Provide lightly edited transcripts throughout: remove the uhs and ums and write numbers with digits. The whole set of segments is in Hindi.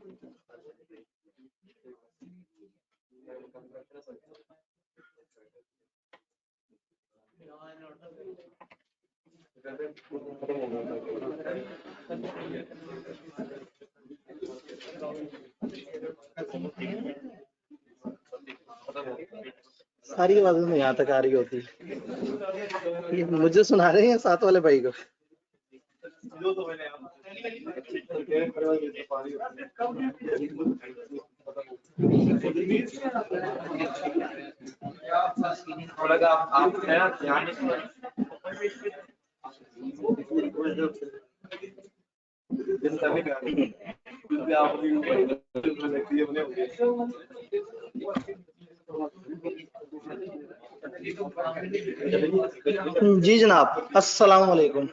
सारी आवाजें तो यहाँ तक आ रही होती है। ये मुझे सुना रहे हैं या साथ वाले भाई को? जी जनाब, अस्सलाम वालेकुम।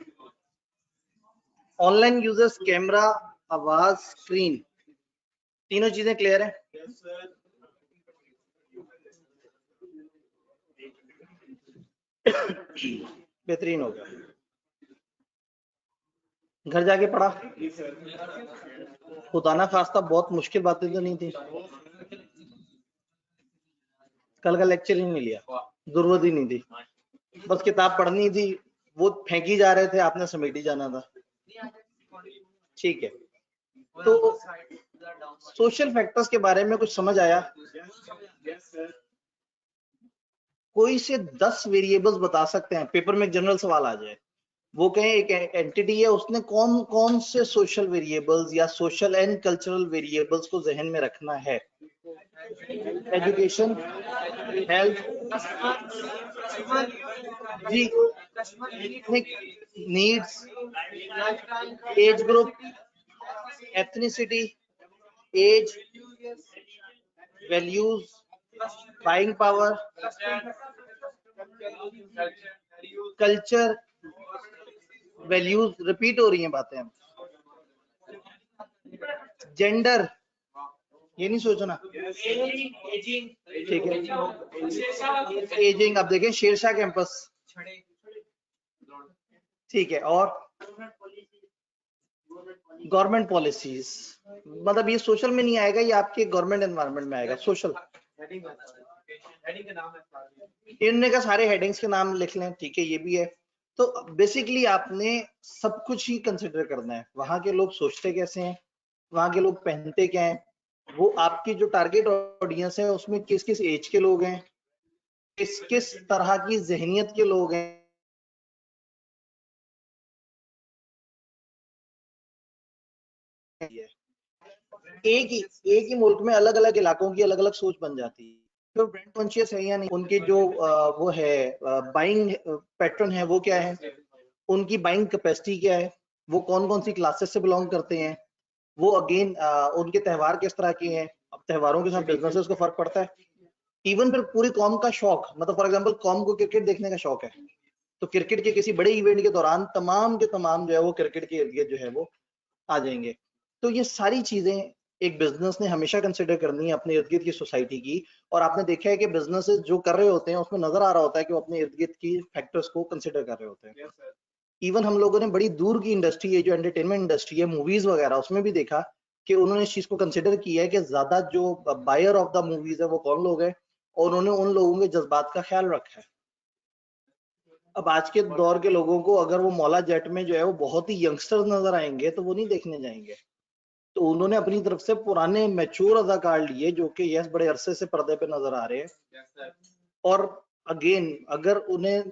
ऑनलाइन यूजर्स कैमरा, आवाज, स्क्रीन, तीनों चीजें क्लियर है? बेहतरीन हो गया। घर जाके पढ़ा? खुदा ना खास्ता बहुत मुश्किल बातें तो नहीं थी? कल का लेक्चर ही नहीं लिया, जरूरत ही नहीं थी, बस किताब पढ़नी थी, वो फेंकी जा रहे थे, आपने समेटी जाना था। ठीक है, तो सोशल फैक्टर्स के बारे में कुछ समझ आया? कोई से 10 वेरिएबल्स बता सकते हैं? पेपर में एक जनरल सवाल आ जाए, वो कहें एक एंटिटी है, उसने कौन कौन से सोशल वेरिएबल्स या सोशल एंड कल्चरल वेरिएबल्स को जहन में रखना है? एजुकेशन, हेल्थ, जी, needs, age group, ethnicity, age, values, buying power, culture, values, repeat हो रही हैं बातें। जेंडर, ये नहीं सोचना, ठीक है। एजिंग, अब देखें शेरशाह कैंपस, ठीक है। और गवर्नमेंट पॉलिसीज, मतलब ये सोशल में नहीं आएगा, ये आपके गवर्नमेंट एनवायरनमेंट में आएगा। सोशल, इनने का सारे हेडिंग्स के नाम लिख लें, ठीक है, ये भी है। तो बेसिकली आपने सब कुछ ही कंसिडर करना है, वहां के लोग सोचते कैसे हैं, वहां के लोग पहनते क्या हैं, वो आपकी जो टारगेट ऑडियंस है उसमें किस किस एज के लोग हैं, किस किस तरह की जहनियत के लोग हैं। एक ही मुल्क में अलग अलग इलाकों की अलग अलग सोच बन जाती है। तो ब्रांड कॉन्शियस है या नहीं, उनके जो वो है बाइंग पैटर्न है वो क्या है, उनकी बाइंग कैपेसिटी क्या है, वो कौन कौन सी क्लासेस से बिलोंग करते हैं, वो अगेन उनके त्यौहार किस तरह के हैं। अब त्योहारों के साथ बिजनेसेस को फर्क पड़ता है। इवन फिर पूरी कौम का शौक, मतलब फॉर एग्जांपल कौम को क्रिकेट देखने का शौक है, तो क्रिकेट के किसी बड़े इवेंट के दौरान तमाम के तमाम जो है वो क्रिकेट के इर्द गिर्द जो है वो आ जाएंगे। तो ये सारी चीजें एक बिजनेस ने हमेशा कंसिडर करनी है अपने इर्द गिर्द की सोसाइटी की। और आपने देखा है कि बिजनेसेस जो कर रहे होते हैं उसमें नजर आ रहा होता है कि वो अपने इर्द गिर्द की फैक्टर्स को कंसिडर कर रहे होते हैं। इवन हम लोगों ने बड़ी दूर की इंडस्ट्री है, जो एंटरटेनमेंट इंडस्ट्री है, मूवीज वगैरह, उसमें भी देखा कि उन्होंने इस चीज को कंसिडर किया है कि ज्यादा जो बायर ऑफ द मूवीज है वो कौन लोग हैं, और उन्होंने उन लोगों के जज्बात का ख्याल रखा है। अब आज के दौर के लोगों को अगर वो मौला जेट में जो है वो बहुत ही यंगस्टर्स नजर आएंगे तो वो नहीं देखने जाएंगे। तो उन्होंने अपनी तरफ से पुराने मैच्योर अदाकार लिए जो कि यस बड़े अरसे से पर्दे पे नजर आ रहे हैं। और अगेन अगर उन्हें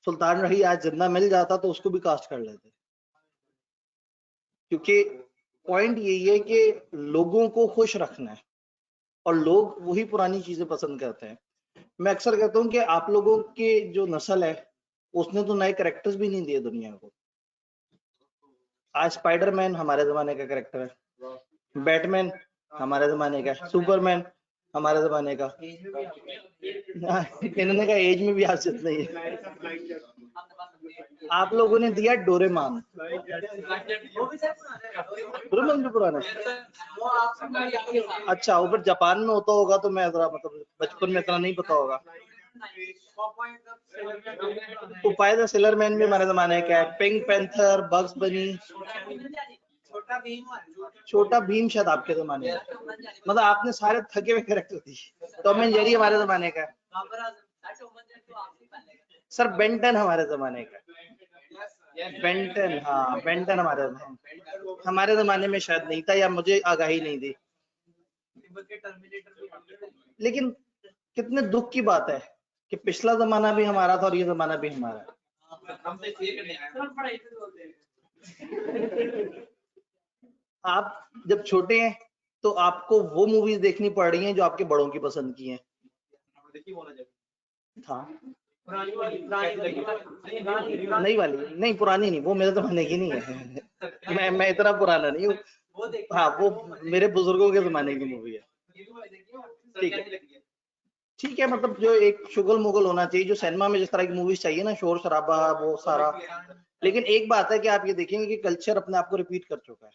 सुल्तान रही आज जिंदा मिल जाता तो उसको भी कास्ट कर लेते, क्योंकि पॉइंट यही है कि लोगों को खुश रखना है और लोग वही पुरानी चीजें पसंद करते हैं। मैं अक्सर कहता हूँ कि आप लोगों के जो नस्ल है उसने तो नए करेक्टर्स भी नहीं दिए दुनिया को। आज स्पाइडरमैन हमारे जमाने का करेक्टर है, बैटमैन हमारे जमाने का, सुपरमैन हमारे जमाने का। इन्होंने का एज में भी आपसे नहीं है। आप लोगों ने दिया डोरेमोन, डोरेमोन भी पुराना है। अच्छा, ऊपर जापान में होता होगा तो मैं जरा मतलब बचपन में इतना नहीं पता होगा। उपाय द सिलर मैन भी हमारे जमाने का है, पिंक पैंथर, बग्स बनी, छोटा भीम शायद आपके जमाने में, मतलब आपने सारे थके हुए कैरेक्टर दिए। टॉम एंड जेरी हमारे जमाने का है सर, बेंटन हमारे जमाने का, बेंटन, हाँ बेंटन हमारे जमाने में शायद नहीं था, या मुझे आगाही नहीं दी। लेकिन कितने दुख की बात है कि पिछला जमाना भी हमारा था और ये जमाना भी हमारा है। आप जब छोटे हैं तो आपको वो मूवीज देखनी पड़ रही हैं जो आपके बड़ों की पसंद की हैं। हाँ नई वाली नहीं, पुरानी नहीं, वो मेरे जमाने की नहीं है। मैं इतना पुराना नहीं हूँ। हाँ वो मेरे बुजुर्गों के जमाने की मूवी है। ठीक है, ठीक है, मतलब जो एक शुगल मुगल होना चाहिए, जो सिनेमा में जिस तरह की मूवीज चाहिए ना, शोर शराबा वो सारा। लेकिन एक बात है कि आप ये देखेंगे कि कल्चर अपने आप को रिपीट कर चुका है।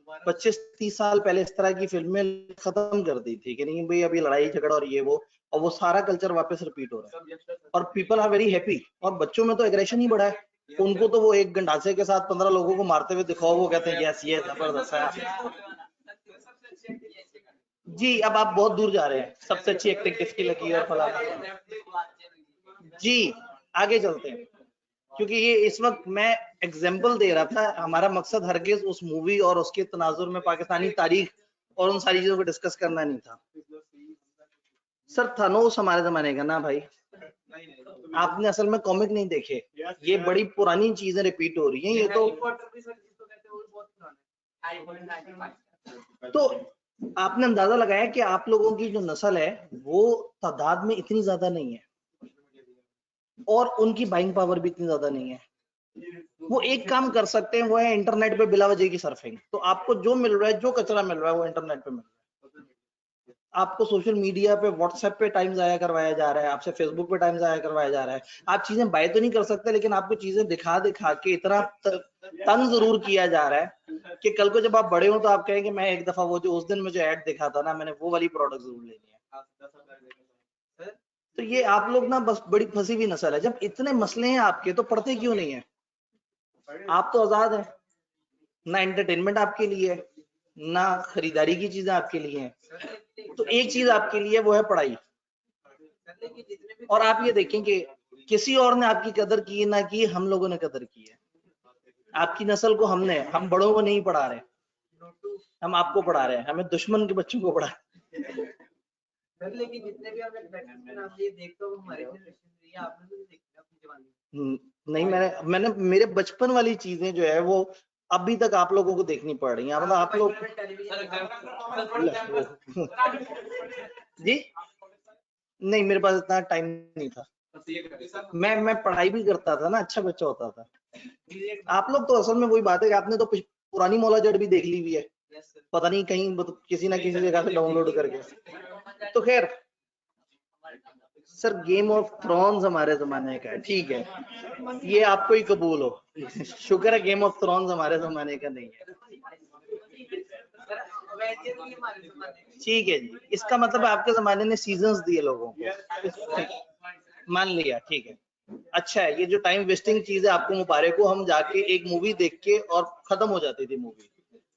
25-30 साल पहले इस तरह की फिल्में खत्म कर दी थी कि नहीं भाई अभी लड़ाई झगड़ा और ये वो, और वो सारा कल्चर वापस रिपीट हो रहा है और पीपल आर वेरी हैप्पी। और बच्चों में तो एग्रेशन ही बढ़ा है, उनको तो वो एक गंडासे के साथ 15 लोगों को मारते हुए दिखाओ, वो कहते हैं यस ये जबरदस्त है। जी अब आप बहुत दूर जा रहे हैं, सबसे अच्छी एक्टिंग किसकी लगी और फलाना। जी आगे चलते हैं, क्योंकि ये इस वक्त मैं एग्जाम्पल दे रहा था, हमारा मकसद हरगिज उस मूवी और उसके तनाजुर में पाकिस्तानी तारीख और उन सारी चीजों को डिस्कस करना नहीं था। सर थानोस हमारे जमाने का ना भाई, आपने असल में कॉमिक नहीं देखे, ये बड़ी पुरानी चीजें रिपीट हो रही हैं। ये तो आपने अंदाजा लगाया कि आप लोगों की जो नस्ल है वो तादाद में इतनी ज्यादा नहीं है और उनकी बाइंग पावर भी इतनी ज्यादा नहीं है। वो एक काम कर सकते हैं, वो है इंटरनेट पे बिला वजह की सर्फिंग। तो आपको जो मिल रहा है, जो कचरा मिल रहा है वो इंटरनेट पे मिल रहा है। आपको सोशल मीडिया पे, व्हाट्सएप पे टाइम जाया करवाया जा रहा है, आपसे फेसबुक पे टाइम जाया करवाया जा रहा है। आप चीजें बाय तो नहीं कर सकते, लेकिन आपको चीजें दिखा दिखा के इतना तंग जरूर किया जा रहा है कि कल को जब आप बड़े हो तो आप कहें कि मैं एक दफा वो जो उस दिन मुझे ऐड दिखा था ना, मैंने वो वाली प्रोडक्ट जरूर लेनी है। तो ये आप लोग ना बस बड़ी फंसी हुई नस्ल है। जब इतने मसले हैं आपके तो पढ़ते क्यों नहीं है? आप तो आजाद है, ना एंटरटेनमेंट आपके लिए है, ना खरीदारी की चीजें आपके लिए हैं। तो एक चीज आपके लिए वो है पढ़ाई। और आप ये देखें कि किसी और ने आपकी कदर की ना की, हम लोगों ने कदर की है। आपकी नस्ल को हम बड़ों को नहीं पढ़ा रहे, हम आपको पढ़ा रहे हैं, हमें दुश्मन के बच्चों को पढ़ा। लेकिन जितने भी आप ये देखते हो हमारे आपने तो देखा अपनी जवानी। नहीं, मैंने मेरे बचपन वाली चीजें जो है वो अभी तक आप लोगों को देखनी पड़ रही है। मतलब आप लोग जी नहीं, मेरे पास इतना टाइम नहीं था। मैं पढ़ाई भी करता था ना, अच्छा बच्चा होता था। आप लोग तो असल में वही बात है कि आपने तो पुरानी मौला जड़ भी देख ली हुई है, पता नहीं कहीं किसी ना किसी जगह से डाउनलोड करके। तो खैर सर, गेम ऑफ थ्रोन्स हमारे जमाने का है, ठीक है, ये आपको ही कबूल हो। शुक्र है गेम ऑफ थ्रोन्स हमारे जमाने का नहीं है। ठीक है जी, इसका मतलब आपके जमाने ने सीजन्स दिए लोगों को, मान लिया, ठीक है। अच्छा है, ये जो टाइम वेस्टिंग चीज है आपको मुबारक हो, हम जाके एक मूवी देख के और खत्म हो जाती थी मूवी।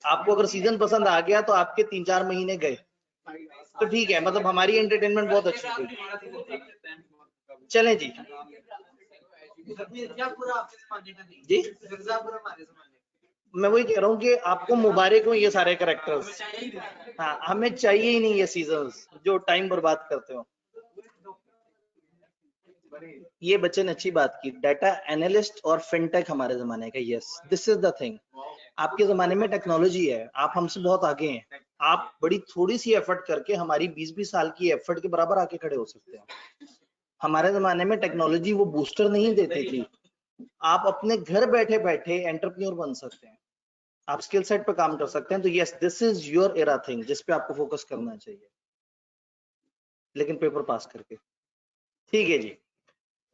आपको अगर सीजन पसंद आ गया तो आपके 3-4 महीने गए, तो ठीक है, मतलब हमारी एंटरटेनमेंट बहुत अच्छी थी। चलें जी जी, मैं वही कह रहा हूँ कि आपको मुबारक हो ये सारे कैरेक्टर्स। हाँ, हमें चाहिए ही नहीं ये सीजन्स जो टाइम बर्बाद करते हो। ये बच्चे ने अच्छी बात की, डाटा एनालिस्ट और फिनटेक हमारे जमाने का। Yes, this is the thing. आपके जमाने में टेक्नोलॉजी है, आप हमसे बहुत आगे हैं। आप बड़ी थोड़ी सी एफर्ट करके हमारी 20-20 साल की एफर्ट के बराबर आके खड़े हो सकते हैं। हमारे जमाने में टेक्नोलॉजी वो बूस्टर नहीं देती थी। आप अपने घर बैठे बैठे एंटरप्रेन्योर बन सकते हैं, आप स्किल सेट पे काम कर सकते हैं। तो yes, this is your era thing जिस पे आपको फोकस करना चाहिए, लेकिन पेपर पास करके। ठीक है जी,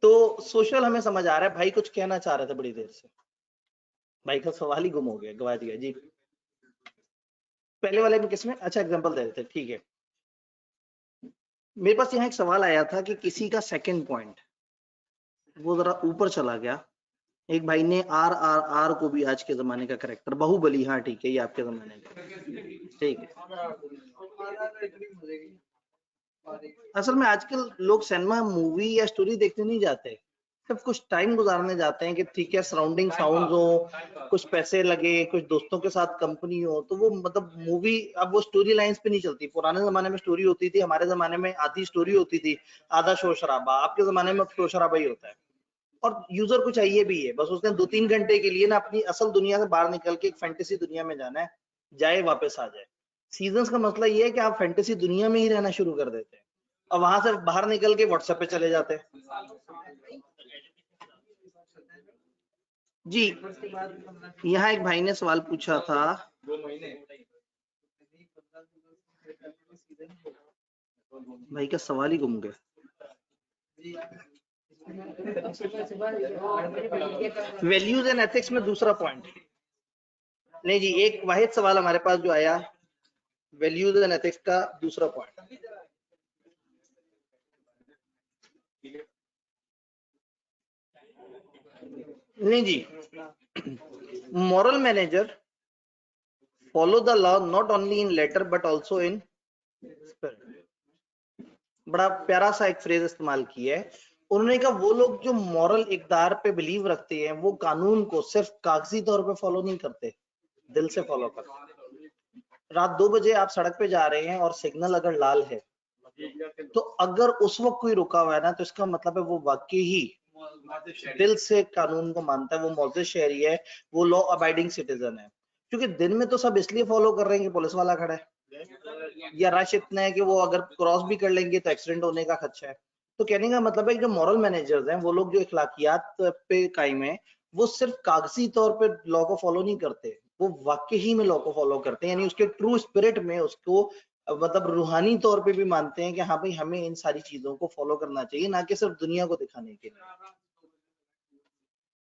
तो सोशल हमें समझ आ रहा है। भाई कुछ कहना चाह रहे थे बड़ी देर से, भाई का सवाल ही गुम हो गया, गवा दिया जी। पहले वाले में किसमें, अच्छा एग्जांपल दे रहे थे, ठीक है। मेरे पास यहाँ एक सवाल आया था कि किसी का सेकंड पॉइंट वो जरा ऊपर चला गया, एक भाई ने RRR को भी आज के जमाने का करेक्टर, बाहुबली, हाँ ठीक है, ये आपके जमाने का, ठीक है। असल में आजकल लोग सिनेमा, मूवी या स्टोरी देखने नहीं जाते, सिर्फ कुछ टाइम गुजारने जाते हैं कि ठीक है सराउंडिंग साउंड हो, कुछ पैसे लगे, कुछ दोस्तों के साथ कंपनी हो, तो वो मतलब मूवी अब वो स्टोरी लाइंस पे नहीं चलती। पुराने जमाने में स्टोरी होती थी, हमारे जमाने में आधी स्टोरी होती थी, आधा शोर शराबा। आपके जमाने में शोर शराबा ही होता है, और यूजर को चाहिए भी है, बस उसने 2-3 घंटे के लिए ना अपनी असल दुनिया से बाहर निकल के एक फैंटेसी दुनिया में जाना है, जाए वापस आ जाए। सीजन्स का मसला ये है कि आप फैंटेसी दुनिया में ही रहना शुरू कर देते हैं और वहां से बाहर निकल के व्हाट्सएप पे चले जाते हैं। जी, यहाँ एक भाई ने सवाल पूछा था, भाई का सवाल ही गुम गया। वैल्यूज एंड एथिक्स में दूसरा पॉइंट नहीं जी, एक वाहिद सवाल हमारे पास जो आया, वैल्यूज एंड एथिक्स का दूसरा पॉइंट। नहीं जी, moral manager follow the law not only in letter but also in spirit। बड़ा प्यारा सा एक फ्रेज इस्तेमाल किया है उन्होंने, कहा वो लोग जो मॉरल इकदार पे बिलीव रखते हैं वो कानून को सिर्फ कागजी तौर पे फॉलो नहीं करते, दिल से फॉलो करते। रात 2 बजे आप सड़क पे जा रहे हैं और सिग्नल अगर लाल है, तो अगर उस वक्त कोई रुका हुआ है ना, तो इसका मतलब है वो वाकई ही दिल से कानून को मानता है, वो मौजूद शहरी है, वो लॉ अबाइडिंग सिटीजन है। क्योंकि दिन में तो सब इसलिए फॉलो कर रहे हैं कि पुलिस वाला खड़ा है, या रश इतना है कि वो अगर क्रॉस भी कर लेंगे तो एक्सीडेंट होने का खदशा है। तो कहने का मतलब है कि जो मॉरल मैनेजर्स हैं, वो लोग जो इखलाकियात पे कायम है, वो सिर्फ कागजी तौर पे लॉ को फॉलो नहीं करते, वो वाकई में लॉ को फॉलो करते हैं, यानी उसके ट्रू स्पिरिट में उसको मतलब रूहानी तौर पे भी मानते हैं कि हाँ भाई हमें इन सारी चीजों को फॉलो करना चाहिए, ना कि सिर्फ दुनिया को दिखाने के लिए।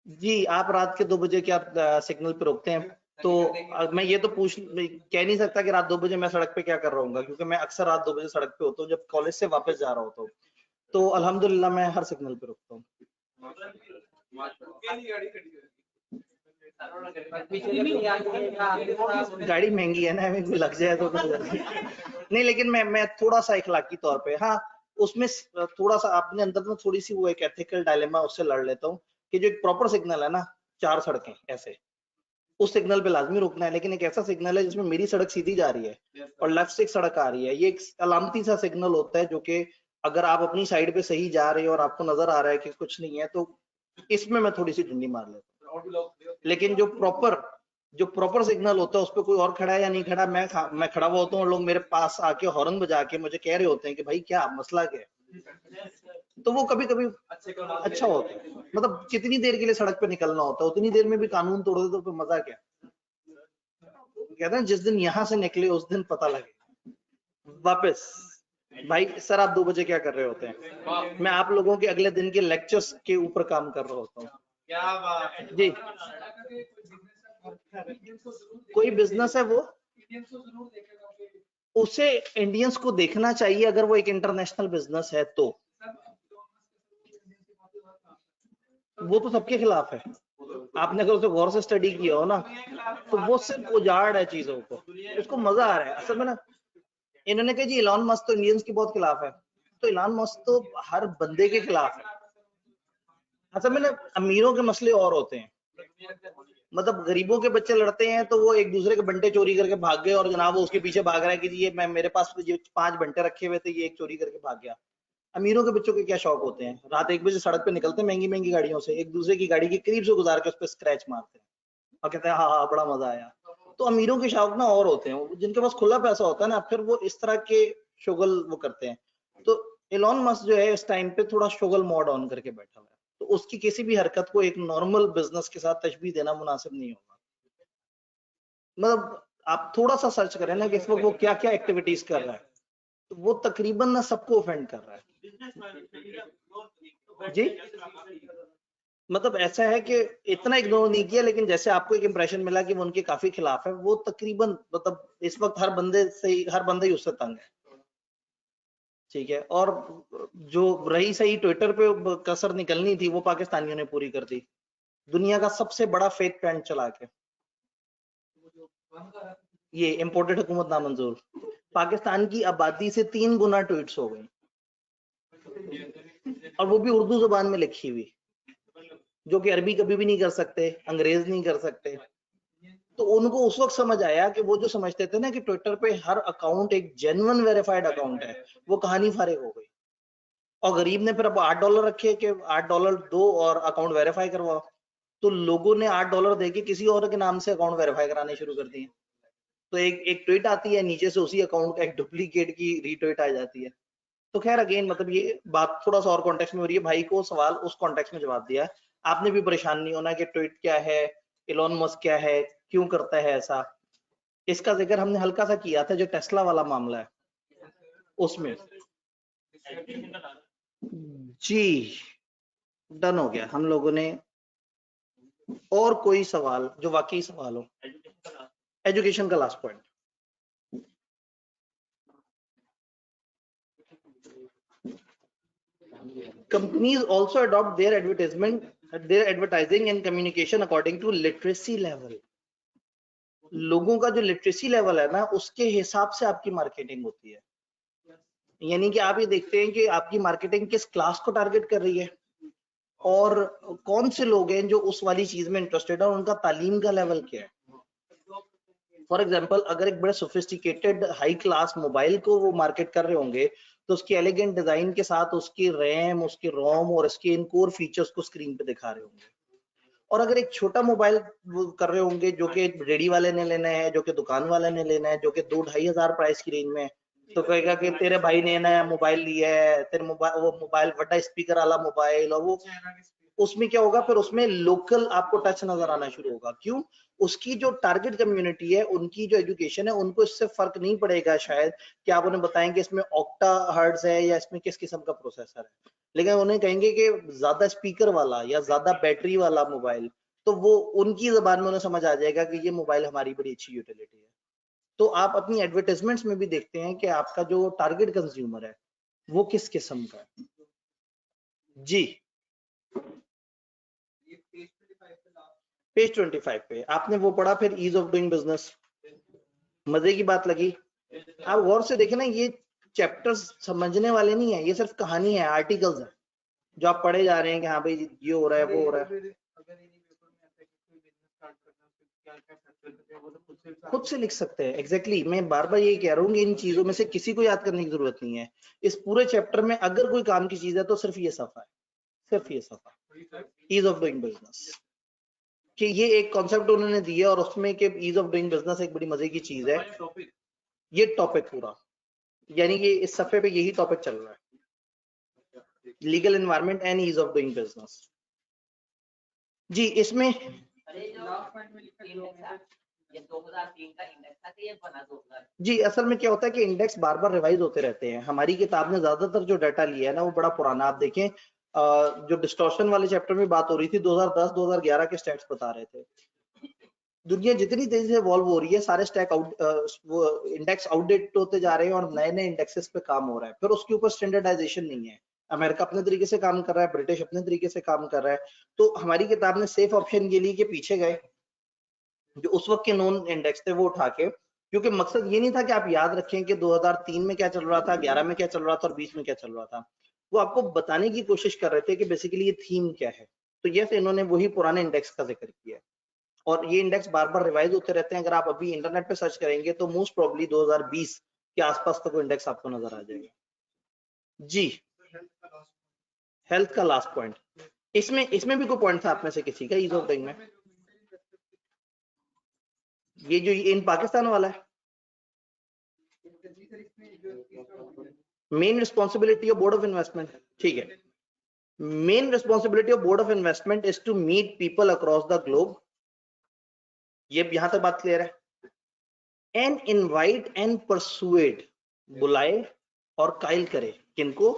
जी, आप रात के 2 बजे क्या सिग्नल पे रोकते हैं? तो मैं ये तो कह नहीं सकता कि रात 2 बजे मैं सड़क पे क्या कर रहा हूँ, क्योंकि मैं अक्सर रात 2 बजे सड़क पे होता हूँ जब कॉलेज से वापस जा रहा होता हूँ, तो अल्हम्दुलिल्लाह मैं हर सिग्नल पे रुकता हूँ। गाड़ी महंगी है ना, हमें कोई लग जाए तो नहीं, लेकिन मैं थोड़ा सा इखलाकी तौर पे, हाँ उसमें थोड़ा सा अपने अंदर में थोड़ी सी वो एक एथिकल डायलेमा उससे लड़ लेता हूँ कि जो एक प्रॉपर सिग्नल है ना, 4 सड़कें ऐसे, उस सिग्नल पे लाजमी रुकना है, लेकिन एक ऐसा सिग्नल है जिसमें मेरी सड़क सीधी जा रही है और लेफ्ट से एक सड़क आ रही है, ये एक अलामती सा सिग्नल होता है, जो कि अगर आप अपनी साइड पे सही जा रहे हो और आपको नजर आ रहा है कि कुछ नहीं है, तो इसमें मैं थोड़ी सी डंडी मार लेता हूँ। लेकिन जो प्रॉपर सिग्नल होता है उस पर कोई और खड़ा है या नहीं खड़ा, मैं खड़ा हुआ होता हूँ और लोग मेरे पास आके हॉर्न बजा के मुझे कह रहे होते हैं कि भाई क्या मसला क्या है, तो वो कभी कभी अच्छा होता है। मतलब कितनी देर के लिए सड़क पे निकलना होता है, उतनी देर में भी कानून तोड़ दे तो फिर मजा क्या। कहते हैं जिस दिन यहाँ से निकले उस दिन पता लगे वापस। भाई सर, आप 2 बजे क्या कर रहे होते हैं? मैं आप लोगों के अगले दिन के लेक्चर्स के ऊपर काम कर रहा होता हूँ। क्या बात जी, कोई बिजनेस है वो उसे इंडियंस को देखना चाहिए, अगर वो एक इंटरनेशनल बिजनेस है तो वो तो सबके खिलाफ है। आपने अगर उसे गौर से स्टडी किया हो ना, तो वो सिर्फ उजाड़ है चीजों को, उसको मजा आ रहा है असल में ना। इन्होंने कहा जी इलॉन मस्क तो इंडियंस के बहुत खिलाफ है, तो इलॉन मस्क तो हर बंदे के खिलाफ है। असल में ना अमीरों के मसले और होते हैं, मतलब गरीबों के बच्चे लड़ते हैं तो वो एक दूसरे के बंटे चोरी करके भाग गए और जनाब वो उसके पीछे भाग रहा है कि जी ये मेरे पास ये 5 बंटे रखे हुए थे, ये एक चोरी करके भाग गया। अमीरों के बच्चों के क्या शौक होते हैं, रात 1 बजे सड़क पे निकलते हैं महंगी महंगी गाड़ियों से, एक दूसरे की गाड़ी के करीब से गुजार के उस पर स्क्रैच मारते हैं और कहते हैं हाँ हाँ बड़ा मजा आया। तो अमीरों के शौक ना और होते हैं, जिनके पास खुला पैसा होता है ना, फिर वो इस तरह के शुगल वो करते हैं। तो एलॉन मस्क जो है इस टाइम पे थोड़ा शुगल मोड ऑन करके बैठा हुआ है, तो उसकी किसी भी हरकत को एक नॉर्मल बिजनेस के साथ तशबीह देना मुनासिब नहीं होगा। मतलब आप थोड़ा सा सर्च करें ना कि इस वक्त वो क्या क्या एक्टिविटीज कर रहा है, तो वो तकरीबन ना सबको ऑफेंड कर रहा है जी। मतलब ऐसा है कि इतना इग्नोर नहीं किया, लेकिन जैसे आपको एक इंप्रेशन मिला कि वो उनके काफी खिलाफ है, वो तकरीबन मतलब इस वक्त हर बंदा ही उससे तंग है, ठीक है। और जो रही सही ट्विटर पे कसर निकलनी थी वो पाकिस्तानियों ने पूरी कर दी, दुनिया का सबसे बड़ा फेक ट्रेंड चला के, ये इम्पोर्टेड हुकूमत नामंजूर। पाकिस्तान की आबादी से 3 गुना ट्वीट्स हो गई, और वो भी उर्दू जुबान में लिखी हुई, जो कि अरबी कभी भी नहीं कर सकते, अंग्रेज नहीं कर सकते। तो उनको उस वक्त समझ आया कि वो जो समझते थे ना कि ट्विटर पे हर अकाउंट एक जेन्युइन वेरीफाइड अकाउंट है, वो कहानी फारिग हो गई। और गरीब ने फिर अब $8 रखे कि $8 दो और अकाउंट वेरीफाई करवाओ। तो लोगों ने $8 देके किसी और के नाम से अकाउंट वेरीफाई कराने शुरू कर दिए। तो एक ट्वीट आती है, नीचे से उसी अकाउंट का एक डुप्लीकेट की रीट्वीट आ जाती है। तो खैर अगेन मतलब ये बात थोड़ा सा और कॉन्टेक्स्ट में हो रही है। भाई को सवाल उस कॉन्टेक्स्ट में जवाब दिया। आपने भी परेशान नहीं होना कि ट्वीट क्या है, इलॉन मस्क क्या है, क्यों करता है ऐसा। इसका जिक्र हमने हल्का सा किया था जो टेस्ला वाला मामला है उसमें। जी डन हो गया हम लोगों ने। और कोई सवाल जो वाकई सवाल हो? एजुकेशन का last point. Companies also adopt their advertising and communication according to literacy level. लोगों का जो लिटरेसी लेवल है ना, उसके हिसाब से आपकी मार्केटिंग होती है। यानी कि आप ये देखते हैं कि आपकी मार्केटिंग किस क्लास को टारगेट कर रही है और कौन से लोग हैं जो उस वाली चीज में इंटरेस्टेड है और उनका तालीम का लेवल क्या है। फॉर एग्जाम्पल, अगर एक बड़े सोफिस्टिकेटेड हाई क्लास मोबाइल को वो मार्केट कर रहे होंगे तो उसकी एलिगेंट डिजाइन के साथ उसकी रैम, उसकी रोम और उसके इन कोर फीचर्स को स्क्रीन पे दिखा रहे होंगे। और अगर एक छोटा मोबाइल कर रहे होंगे जो कि रेडी वाले ने लेना है, जो कि दुकान वाले ने लेना है, जो कि 2-2.5 हजार प्राइस की रेंज में, तो कहेगा कि तेरे भाई ने नया मोबाइल लिया है, तेरे मोबाइल वो मोबाइल बड़ा स्पीकर वाला मोबाइल। और वो उसमें क्या होगा, फिर उसमें लोकल आपको टच नजर आना शुरू होगा। क्यों? उसकी जो टारगेट कम्युनिटी है, उनकी जो एजुकेशन है, उनको इससे फर्क नहीं पड़ेगा शायद कि आप उन्हें बताएं कि इसमें ऑक्टा हर्ट्ज है या इसमें किस किस्म का प्रोसेसर है। लेकिन उन्हें कहेंगे कि ज्यादा स्पीकर वाला या ज्यादा बैटरी वाला मोबाइल, तो वो उनकी जबान में उन्हें समझ आ जाएगा कि ये मोबाइल हमारी बड़ी अच्छी यूटिलिटी है। तो आप अपनी एडवर्टाइजमेंट्स में भी देखते हैं कि आपका जो टारगेट कंज्यूमर है वो किस किस्म का है। जी पेज 25 पे आपने वो पढ़ा, फिर ईज ऑफ डूइंग बिजनेस। मजे की बात लगी? आप गौर से देखें ना, ये चैप्टर्स समझने वाले नहीं है, ये सिर्फ कहानी है, आर्टिकल्स है जो आप पढ़े जा रहे हैं कि हाँ भाई ये हो रहा है वो हो रहा है। खुद से लिख सकते हैं। एग्जैक्टली मैं बार बार ये कह रहा हूँ कि इन चीजों में से किसी को याद करने की जरूरत नहीं है। इस पूरे चैप्टर में अगर कोई काम की चीज है तो सिर्फ ये सफा है, सिर्फ ये सफा, ईज ऑफ डूइंग बिजनेस। कि ये एक कॉन्सेप्ट उन्होंने दिया और उसमें कि ईज ऑफ डूइंग बिजनेस एक बड़ी मजे की चीज है। ये टॉपिक पूरा, यानी कि इस सफे पे यही टॉपिक चल रहा है, legal environment and ease of doing business. जी इसमें ये 2003 का इंडेक्स था कि ये बना 2000। जी असल में क्या होता है कि इंडेक्स बार बार रिवाइज होते रहते हैं। हमारी किताब ने ज्यादातर जो डाटा लिया है ना वो बड़ा पुराना। आप देखें जो डिस्टॉर्शन वाले चैप्टर में बात हो रही थी 2010-2011 के स्टैट्स बता रहे थे। दुनिया जितनी तेजी से इवॉल्व हो रही है, सारे स्टैक वो इंडेक्स आउटडेट होते जा रहे हैं और नए नए इंडेक्सेस पे काम हो रहा है। फिर उसके ऊपर स्टैंडर्डाइजेशन नहीं है। अमेरिका अपने तरीके से काम कर रहा है, ब्रिटिश अपने तरीके से काम कर रहा है। तो हमारी किताब ने सेफ ऑप्शन के लिए के पीछे गए जो उस वक्त के नॉन इंडेक्स थे वो उठा के, क्योंकि मकसद ये नहीं था कि आप याद रखें कि 2003 में क्या चल रहा था, 11 में क्या चल रहा था और 20 में क्या चल रहा था। वो आपको बताने की कोशिश कर रहे थे कि बेसिकली ये थीम क्या है। तो यस इन्होंने वही पुराने इंडेक्स का जिक्र किया है और ये इंडेक्स बार बार रिवाइज होते रहते हैं। अगर आप अभी इंटरनेट पे सर्च करेंगे तो मोस्ट प्रोबेबली 2020 के आसपास तक वो इंडेक्स आपको नजर आ जाएगा। जी हेल्थ का लास्ट पॉइंट, इसमें भी कोई पॉइंट था आप में से किसी का ईज ऑफ डूइंग में? ये जो इन पाकिस्तान वाला है, main responsibility of board of investment. ठीक है, main responsibility of board of investment is to meet people across the globe. ये यहां तक बात क्लियर है। एंड इनवाइट एंड परसुएड, बुलाए और कायल करे किनको?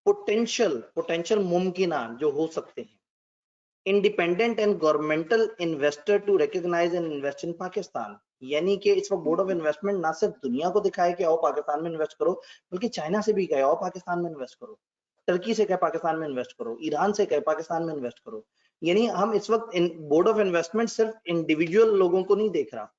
पोटेंशियल मुमकिना जो हो सकते हैं independent and governmental investor to recognise and invest in Pakistan. यानी कि इस वक्त बोर्ड ऑफ इन्वेस्टमेंट ना सिर्फ दुनिया को दिखाए कि आओ पाकिस्तान में इन्वेस्ट करो, बल्कि चाइना से भी कहे आओ पाकिस्तान में इन्वेस्ट करो, टर्की से कहे पाकिस्तान में इन्वेस्ट करो, ईरान से कहे पाकिस्तान में इन्वेस्ट करो। यानी हम इस वक्त बोर्ड ऑफ इन्वेस्टमेंट सिर्फ इंडिविजुअल लोगों को नहीं देख रहा,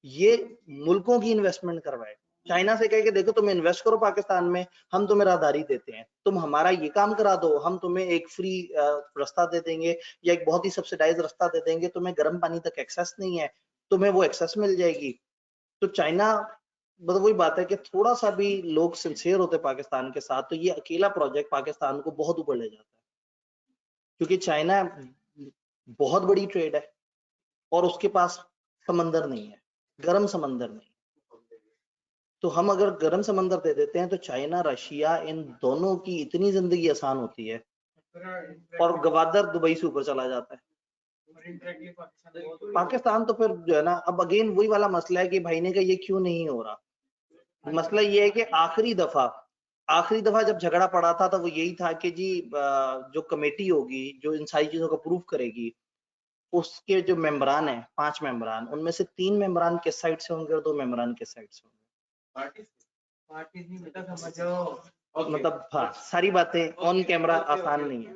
ये मुल्कों की इन्वेस्टमेंट करवाए। चाइना से कहे कि देखो तुम इन्वेस्ट करो पाकिस्तान में, हम तुम्हें राहदारी देते हैं, तुम हमारा ये काम करा दो, हम तुम्हें एक फ्री रास्ता दे देंगे या एक बहुत ही सब्सिडाइज रास्ता दे देंगे, तुम्हें गर्म पानी तक एक्सेस नहीं है, तुम्हें वो एक्सेस मिल जाएगी। तो चाइना, मतलब वही बात है कि थोड़ा सा भी लोग सिंसियर होते पाकिस्तान के साथ तो ये अकेला प्रोजेक्ट पाकिस्तान को बहुत ऊपर ले जाता है, क्योंकि चाइना बहुत बड़ी ट्रेड है और उसके पास समंदर नहीं है, गर्म समंदर नहीं। तो हम अगर गर्म समंदर दे देते हैं तो चाइना रशिया इन दोनों की इतनी जिंदगी आसान होती है और गवादर दुबई से ऊपर चला जाता है। पाकिस्तान तो फिर जो है ना, अब अगेन वही वाला मसला है कि भाई ने कहा ये क्यों नहीं हो रहा। मसला ये है कि आखिरी दफा जब झगड़ा पड़ा था तो वो यही था कि जी जो कमेटी होगी जो इन सारी चीजों को अप्रूव करेगी, उसके जो मेंबरान है 5 मेंबरान, उनमें से 3 मेंबरान किस साइड से होंगे और 2 मेंबरान किस साइड से होंगे। मतलब हाँ, सारी बातें ऑन कैमरा आसान नहीं है।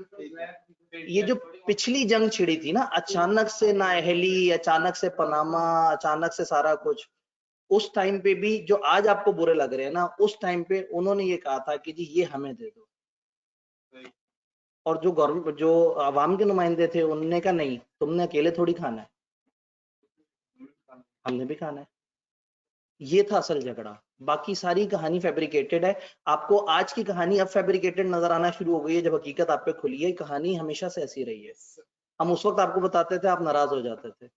ये जो पिछली जंग छिड़ी थी ना, अचानक से नाअहली, अचानक से पनामा, अचानक से सारा कुछ, उस टाइम पे भी जो आज आपको बुरे लग रहे हैं ना, उस टाइम पे उन्होंने ये कहा था कि जी ये हमें दे दो, और जो गवर्नमेंट, जो आवाम के नुमाइंदे थे, उन्होंने कहा नहीं, तुमने अकेले थोड़ी खाना है, हमने भी खाना है। ये था असल झगड़ा, बाकी सारी कहानी फैब्रिकेटेड है। आपको आज की कहानी अब फैब्रिकेटेड नजर आना शुरू हो गई है जब हकीकत आप पे खुली है। कहानी हमेशा से ऐसी रही है, हम उस वक्त आपको बताते थे, आप नाराज हो जाते थे।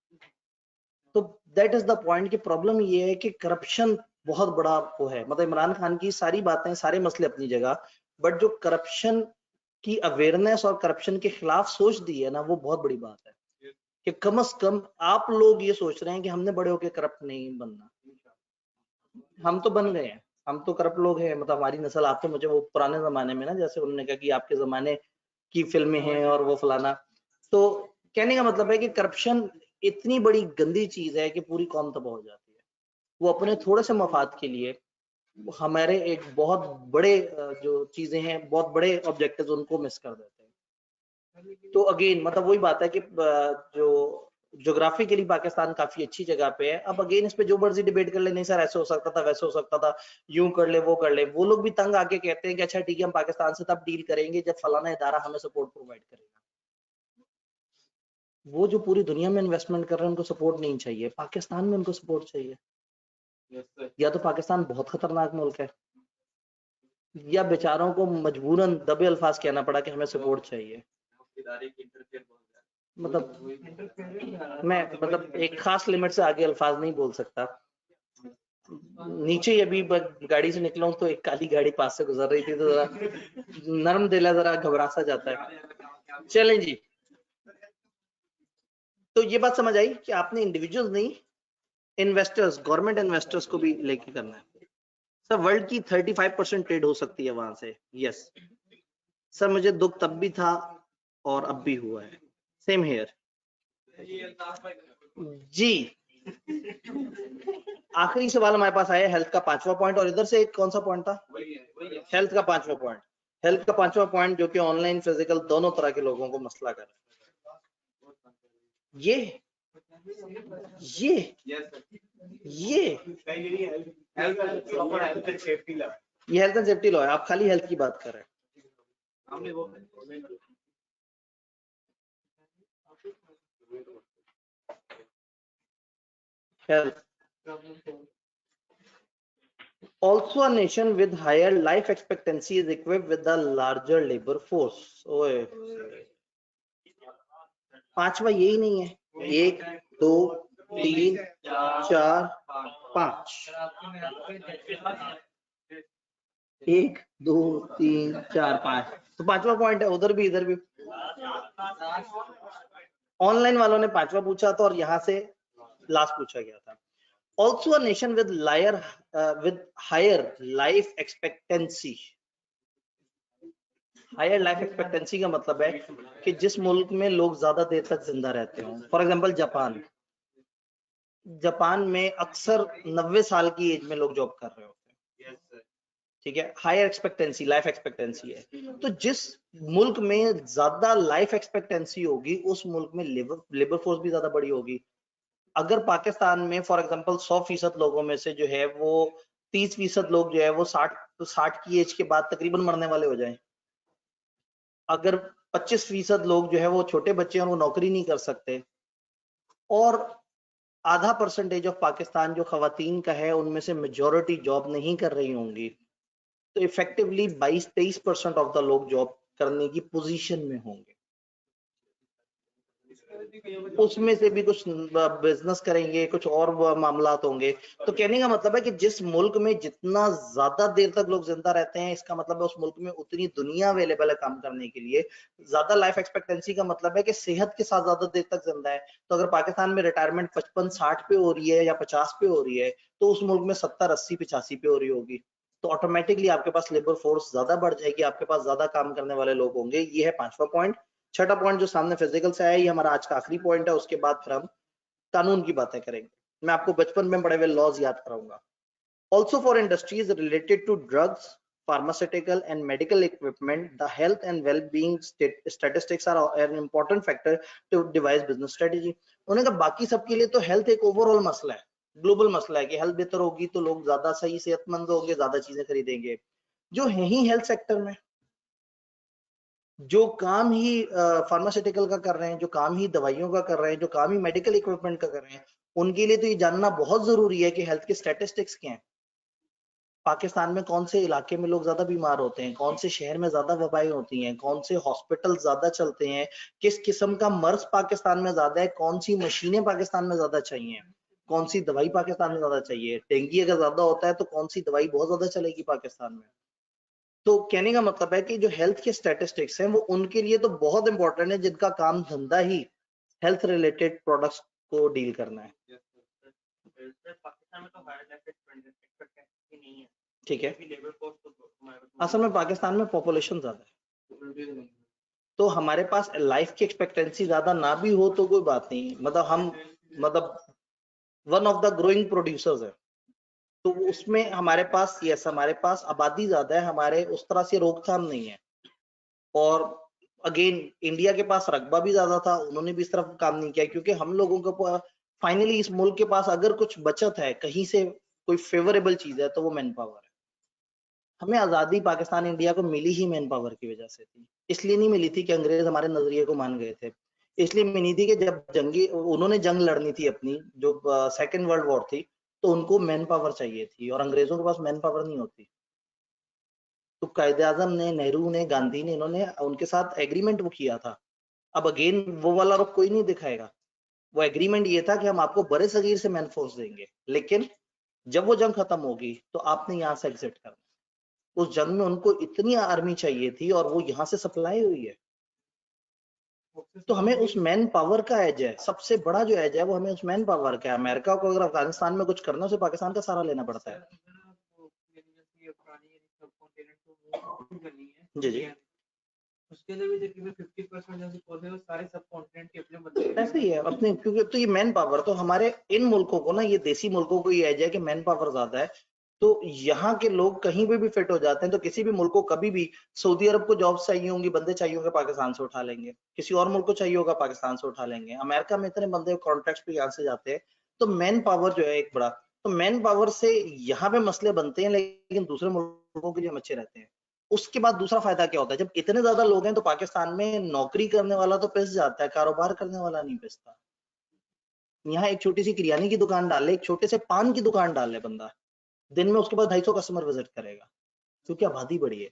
तो दैट इज द पॉइंट कि प्रॉब्लम ये है कि करप्शन बहुत बड़ा वो है। मतलब इमरान खान की सारी बातें, सारे मसले अपनी जगह, बट जो करप्शन की अवेयरनेस और करप्शन के खिलाफ सोच दी है ना, वो बहुत बड़ी बात है कि कम से कम आप लोग ये सोच रहे हैं कि हमने बड़े होकर करप्ट नहीं बनना। हम तो बन गए हैं, हम तो करप्ट लोग हैं। मतलब हमारी नस्ल, आप तो मुझे वो पुराने जमाने में ना, जैसे उन्होंने कहा कि आपके जमाने की फिल्में हैं और वो फलाना, तो कहने का मतलब है कि करप्शन इतनी बड़ी गंदी चीज है कि पूरी कौम तबाह हो जाती है। वो अपने थोड़े से मफाद के लिए हमारे एक बहुत बड़े जो चीजें हैं, बहुत बड़े ऑब्जेक्टिव्स, उनको मिस कर देते हैं। तो अगेन मतलब वही बात है कि जो ज्योग्राफिकली पाकिस्तान काफी अच्छी जगह पे है। अब अगेन इस पे जो मर्जी डिबेट कर ले, नहीं सर ऐसे हो सकता था, वैसे हो सकता था, यूं कर ले, वो कर ले। वो लोग भी तंग आके कहते हैं कि अच्छा ठीक है, हम पाकिस्तान से तब डील करेंगे जब फलाना इदारा हमें सपोर्ट प्रोवाइड करेगा। वो जो पूरी दुनिया में इन्वेस्टमेंट कर रहे हैं उनको सपोर्ट नहीं चाहिए, पाकिस्तान में उनको सपोर्ट चाहिए। या तो पाकिस्तान बहुत खतरनाक मुल्क है, या बेचारों को मजबूरन दबे अल्फाज कहना पड़ा कि हमें सपोर्ट चाहिए। मतलब मैं एक खास लिमिट से आगे अल्फाज नहीं बोल सकता। नीचे अभी गाड़ी से निकला हूं तो एक काली गाड़ी पास से गुजर रही थी, तो जरा नरम दिला जरा घबरा सा जाता है। चलें जी, तो ये बात समझ आई कि आपने इंडिविजुअल्स नहीं, इन्वेस्टर्स, गवर्नमेंट इन्वेस्टर्स को भी लेके करना है। सर वर्ल्ड की 35% ट्रेड हो सकती है वहां से। यस सर, मुझे दुख तब भी था और अब भी हुआ है। सेम हेयर जी। आखिरी सवाल हमारे पास आया हेल्थ का 5वां पॉइंट, और इधर से एक कौन सा पॉइंट था? हेल्थ का 5वां पॉइंट। हेल्थ का 5वां पॉइंट जो कि ऑनलाइन फिजिकल दोनों तरह के लोगों को मसला कर रहा है। ये हेल्थ एंड सेफ्टी लॉ है। आप खाली हेल्थ की बात कर रहे हैं। Health. Also, a nation with higher life expectancy is equipped with a larger labor force. ओए, 5वां यही नहीं है? 1 2 3 4 5, 1 2 3 4 5, तो 5वां पॉइंट है उधर भी इधर भी। ऑनलाइन वालों ने 5वां पूछा था और यहाँ से लास्ट पूछा गया था। Also, a nation with higher life expectancy. Higher life expectancy का मतलब है कि जिस मुल्क में लोग ज्यादा देर तक जिंदा रहते हो। फॉर एग्जांपल जापान में अक्सर 90 साल की एज में लोग जॉब कर रहे होते हैं। ठीक है, हायर एक्सपेक्टेंसी, लाइफ एक्सपेक्टेंसी है। तो जिस मुल्क में ज्यादा लाइफ एक्सपेक्टेंसी होगी उस मुल्क में लेबर फोर्स भी ज्यादा बड़ी होगी। अगर पाकिस्तान में फॉर एग्जांपल 100% लोगों में से जो है वो 30% लोग जो है वो 60 की एज के बाद तकरीबन मरने वाले हो जाएं, अगर 25% लोग जो है वो छोटे बच्चे हैं और वो नौकरी नहीं कर सकते, और आधा परसेंटेज ऑफ पाकिस्तान जो खवातीन का है उनमें से मेजॉरिटी जॉब नहीं कर रही होंगी, तो इफेक्टिवली 22-23% ऑफ द लोग जॉब करने की पोजीशन में होंगे। उसमें से भी कुछ बिजनेस करेंगे, कुछ और मामला होंगे। तो कहने का मतलब है कि जिस मुल्क में जितना ज्यादा देर तक लोग जिंदा रहते हैं, इसका मतलब है उस मुल्क में उतनी दुनिया अवेलेबल है काम करने के लिए। ज्यादा लाइफ एक्सपेक्टेंसी का मतलब है कि सेहत के साथ ज्यादा देर तक जिंदा है। तो अगर पाकिस्तान में रिटायरमेंट 55-60 पे हो रही है या 50 पे हो रही है, तो उस मुल्क में 70-80-85 पे हो रही होगी। तो ऑटोमेटिकली आपके पास लेबर फोर्स ज्यादा बढ़ जाएगी, आपके पास ज्यादा काम करने वाले लोग होंगे। ये है 5वां पॉइंट। छठा पॉइंट जो सामने फिजिकल से आया, ये हमारा आज का आखिरी पॉइंट है। उसके बाद फिर हम कानून की बातें करेंगे। मैं आपको बचपन में पढ़े हुए लॉज याद कराऊंगा। Also for industries related to drugs, pharmaceutical and medical equipment, the health and well-being statistics are an important factor to devise business strategy। उन्होंने कहा बाकी सबके लिए तो हेल्थ एक ओवरऑल मसला है, ग्लोबल मसला है कि हेल्थ बेहतर होगी तो लोग ज्यादा सही सेहतमंद होंगे, ज्यादा चीजें खरीदेंगे। जो है ही हेल्थ सेक्टर में, जो काम ही फार्मास्यूटिकल का कर रहे हैं, जो काम ही दवाइयों का कर रहे हैं, जो काम ही मेडिकल इक्विपमेंट का कर रहे हैं, उनके लिए तो ये जानना बहुत जरूरी है कि हेल्थ के स्टैटिस्टिक्स क्या हैं। पाकिस्तान में कौन से इलाके में लोग ज्यादा बीमार होते हैं, कौन से शहर में ज्यादा वबाएं होती हैं, कौन से हॉस्पिटल ज्यादा चलते हैं, किस किस्म का मर्ज पाकिस्तान में ज्यादा है, कौन सी मशीनें पाकिस्तान में ज्यादा चाहिए, कौन सी दवाई पाकिस्तान में ज्यादा चाहिए। डेंगू अगर ज्यादा होता है तो कौन सी दवाई बहुत ज्यादा चलेगी पाकिस्तान में। तो कहने का मतलब है कि जो हेल्थ के स्टैटिस्टिक्स हैं वो उनके लिए तो बहुत इंपॉर्टेंट है, जिनका काम धंधा ही हेल्थ रिलेटेड प्रोडक्ट्स को डील करना है। ठीक है, असल में पाकिस्तान में पॉपुलेशन ज्यादा है, तो हमारे पास लाइफ की एक्सपेक्टेंसी ज्यादा ना भी हो तो कोई बात नहीं, मतलब हम one of the growing producers है, तो उसमें हमारे पास हमारे पास आबादी ज्यादा है, हमारे उस तरह से रोकथाम नहीं है। और अगेन इंडिया के पास रकबा भी ज्यादा था, उन्होंने भी इस तरफ काम नहीं किया, क्योंकि हम लोगों को फाइनली इस मुल्क के पास अगर कुछ बचत है, कहीं से कोई फेवरेबल चीज है, तो वो मैन पावर है। हमें आजादी पाकिस्तान इंडिया को मिली ही मैन पावर की वजह से थी। इसलिए नहीं मिली थी कि अंग्रेज हमारे नजरिए को मान गए थे, इसलिए मिली थी कि जब उन्होंने जंग लड़नी थी अपनी, जो सेकेंड वर्ल्ड वॉर थी, तो उनको मैन पावर चाहिए थी और अंग्रेजों के पास मैन पावर नहीं होती। तो कायदे आजम ने, नेहरू ने, गांधी ने, इन्होंने उनके साथ एग्रीमेंट वो किया था। अब अगेन वो वाला रुख कोई नहीं दिखाएगा। वो एग्रीमेंट ये था कि हम आपको बड़े सगीर से मैन फोर्स देंगे, लेकिन जब वो जंग खत्म होगी तो आपने यहाँ से एग्जिट करना। उस जंग में उनको इतनी आर्मी चाहिए थी और वो यहाँ से सप्लाई हुई है। तो हमें उस मैन पावर का एज है, सबसे बड़ा जो एज है वो हमें उस मैन पावर का है। अमेरिका को अगर अफगानिस्तान में कुछ करना है, उसे पाकिस्तान का सहारा लेना पड़ता है। जी जी, उसके लिए भी तकरीबन 50% जैसे पौधे वो सारे सब कॉन्टिनेंट के अपने बंदे ऐसे ही है अपने, क्योंकि तो ये मैन पावर तो हमारे इन मुल्कों को ना, ये देसी मुल्कों को ये एज है कि मैन पावर ज्यादा है, तो यहाँ के लोग कहीं पे भी फिट हो जाते हैं। तो किसी भी मुल्क को कभी भी, सऊदी अरब को जॉब चाहिए होंगी, बंदे चाहिए होंगे, पाकिस्तान से उठा लेंगे। किसी और मुल्क को चाहिए होगा, पाकिस्तान से उठा लेंगे। अमेरिका में इतने बंदे कॉन्ट्रैक्ट पे यहाँ से जाते हैं। तो मैन पावर जो है एक बड़ा, तो मैन पावर से यहाँ पे मसले बनते हैं, लेकिन दूसरे मुल्कों के लिए हम अच्छे रहते हैं। उसके बाद दूसरा फायदा क्या होता है, जब इतने ज्यादा लोग हैं तो पाकिस्तान में नौकरी करने वाला तो पिस जाता है, कारोबार करने वाला नहीं पिसता। यहाँ एक छोटी सी किराने की दुकान डाले, एक छोटे से पान की दुकान डाले बंदा, दिन में उसके पास 250 कस्टमर विजिट करेगा, क्योंकि आबादी बढ़ी है।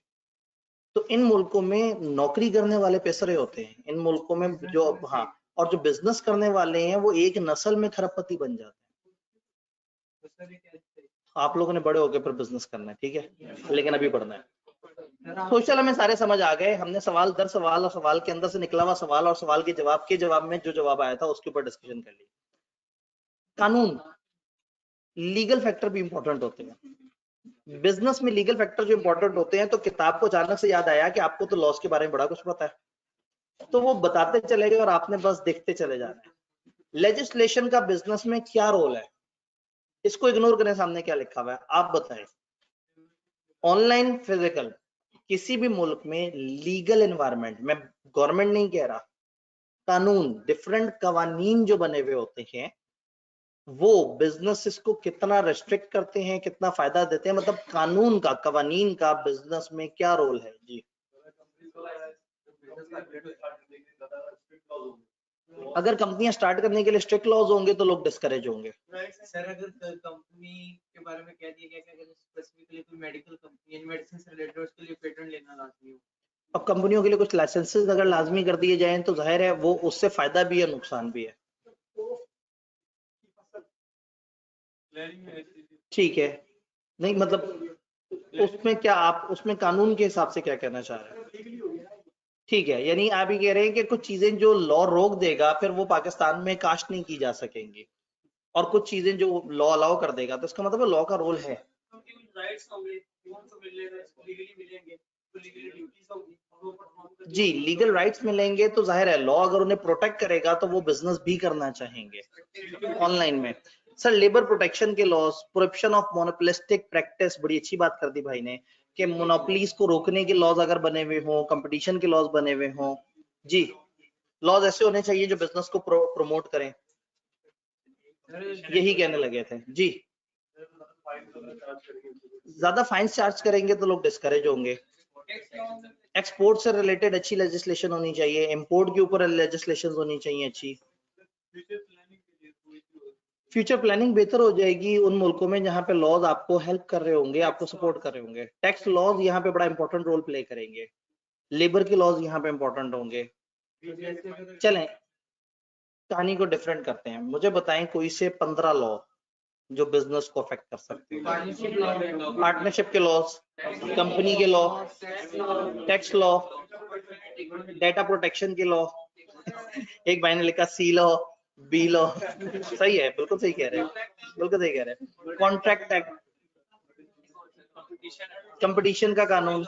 तो इन मुल्कों में नौकरी करने वाले पैसरे होते हैं, इन मुल्कों में जो, हाँ, और जो बिजनेस करने वाले हैं वो एक नस्ल में खरबपति बन जाते हैं। आप लोगों ने बड़े होकर फिर बिजनेस करना है, ठीक है, लेकिन अभी बढ़ना है। सोशल हमें सारे समझ आ गए, हमने सवाल दर सवाल और सवाल के अंदर से निकला हुआ सवाल और सवाल के जवाब में जो जवाब आया था उसके ऊपर डिस्कशन कर ली। कानून, लीगल फैक्टर भी इंपॉर्टेंट होते हैं बिजनेस में। लीगल फैक्टर जो इंपॉर्टेंट होते हैं, तो किताब को अचानक से याद आया कि आपको तो लॉस के बारे में बड़ा कुछ पता है, तो वो बताते चले गए और आपने बस देखते चले जाना है। लेजिस्लेशन का बिजनेस में क्या रोल है, इसको इग्नोर करें, सामने क्या लिखा हुआ है, आप बताएं। ऑनलाइन फिजिकल, किसी भी मुल्क में लीगल एनवायरनमेंट में, गवर्नमेंट नहीं कह रहा, कानून, डिफरेंट कवानीन जो बने हुए होते हैं वो बिजनेस को कितना रेस्ट्रिक्ट करते हैं, कितना फायदा देते हैं, मतलब कानून का, कवानीन का बिजनेस में क्या रोल है जी। अगर कंपनियां स्टार्ट करने के लिए स्ट्रिक्ट लॉज होंगे तो लोग डिस्करेज होंगे। सर अगर कंपनी के बारे में कह दिया गया कि अगर स्पेसिफिकली कोई मेडिकल कंपनी या मेडिसिन से रिलेटेड उसके लिए पेटेंट लेना लाजमी हो, अब कंपनियों के लिए कुछ लाइसेंसेस अगर लाजमी कर दिए जाएं तो जाहिर है वो उससे फायदा भी है नुकसान भी है। ठीक है, नहीं मतलब उसमें क्या आप उसमें कानून के हिसाब से क्या कहना चाह रहे हैं? ठीक है, यानी आप ये कह रहे हैं कि कुछ चीजें जो लॉ रोक देगा फिर वो पाकिस्तान में कास्ट नहीं की जा सकेंगी, और कुछ चीजें जो लॉ अलाउ कर देगा, तो इसका मतलब लॉ का रोल है। जी, लीगल राइट्स मिलेंगे तो जाहिर है लॉ अगर उन्हें प्रोटेक्ट करेगा तो वो बिजनेस भी करना चाहेंगे ऑनलाइन में। सर लेबर प्रोटेक्शन के laws, prohibition of monopolistic practice, बड़ी अच्छी बात कर दी भाई ने कि मोनोपोलीज को रोकने के लॉज अगर बने हुए हों, कंपटीशन के लॉज बने हुए हों, जी लॉज ऐसे होने चाहिए जो बिजनेस को प्रमोट करें, यही कहने लगे थे जी। ज्यादा फाइन चार्ज करेंगे तो लोग डिस्करेज होंगे। एक्सपोर्ट से रिलेटेड अच्छी लेजिस्लेशन होनी चाहिए, इंपोर्ट के ऊपर लेजिस्लेशन होनी चाहिए अच्छी। फ्यूचर प्लानिंग बेहतर हो जाएगी उन मुल्कों में जहां पे लॉज आपको हेल्प कर रहे होंगे, आपको सपोर्ट कर रहे होंगे। टैक्स लॉज यहाँ पे बड़ा इंपॉर्टेंट रोल प्ले करेंगे, लेबर के लॉज यहाँ पे इंपॉर्टेंट होंगे। चलें कहानी को डिफरेंट करते हैं, मुझे बताएं कोई से 15 लॉ जो बिजनेस को अफेक्ट कर सकते हैं। पार्टनरशिप के लॉज, कंपनी के law, tax law, data protection के लॉ, एक भाई ने लिखा सी लॉ, बी लॉ, सही है, बिल्कुल सही कह रहे हैं, बिल्कुल सही कह रहे हैं। कॉन्ट्रैक्ट एक्ट, कंपटीशन का कानून,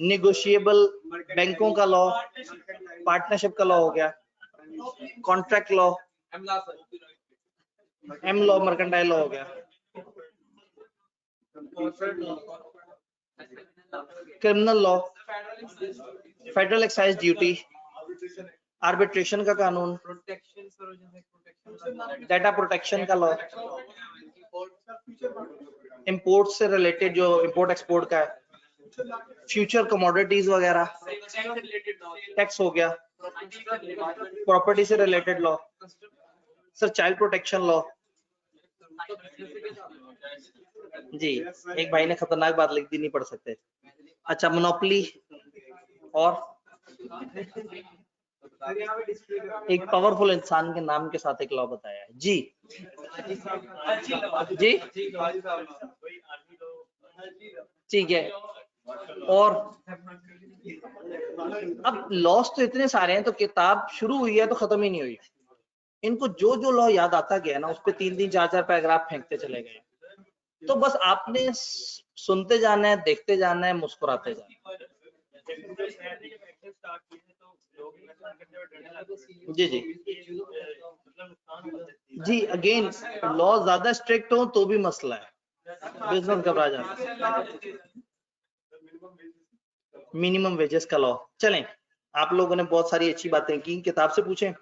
निगोशिएबल बैंकों का लॉ, पार्टनरशिप का लॉ हो गया, कॉन्ट्रैक्ट लॉ, एम लॉ मर्केंटाइल लॉ हो गया, criminal law, federal excise duty, arbitration का कानून, डेटा प्रोटेक्शन का लॉ, इंपोर्ट से रिलेटेड जो इंपोर्ट एक्सपोर्ट का है, फ्यूचर कमोडिटीज वगैरह, टैक्स हो गया, प्रॉपर्टी से related law, sir child protection law. जी एक भाई ने खतरनाक बात लिख दी, नहीं पढ़ सकते। अच्छा मोनोपोली, और एक पावरफुल इंसान के नाम के साथ एक लॉ बताया है जी। जी ठीक है, और अब लॉस तो इतने सारे हैं तो किताब शुरू हुई है तो खत्म ही नहीं हुई। इनको जो जो लॉ याद आता गया ना उस पे 3-3 4-4 पैराग्राफ फेंकते चले गए, तो बस आपने सुनते जाना है, देखते जाना है, मुस्कुराते जाना है। जी जी जी, अगेन लॉ ज्यादा स्ट्रिक्ट हो तो भी मसला है, बिजनेस घबरा जाता है। मिनिमम वेजेस का लॉ, चलें आप लोगों ने बहुत सारी अच्छी बातें की, किताब से पूछें।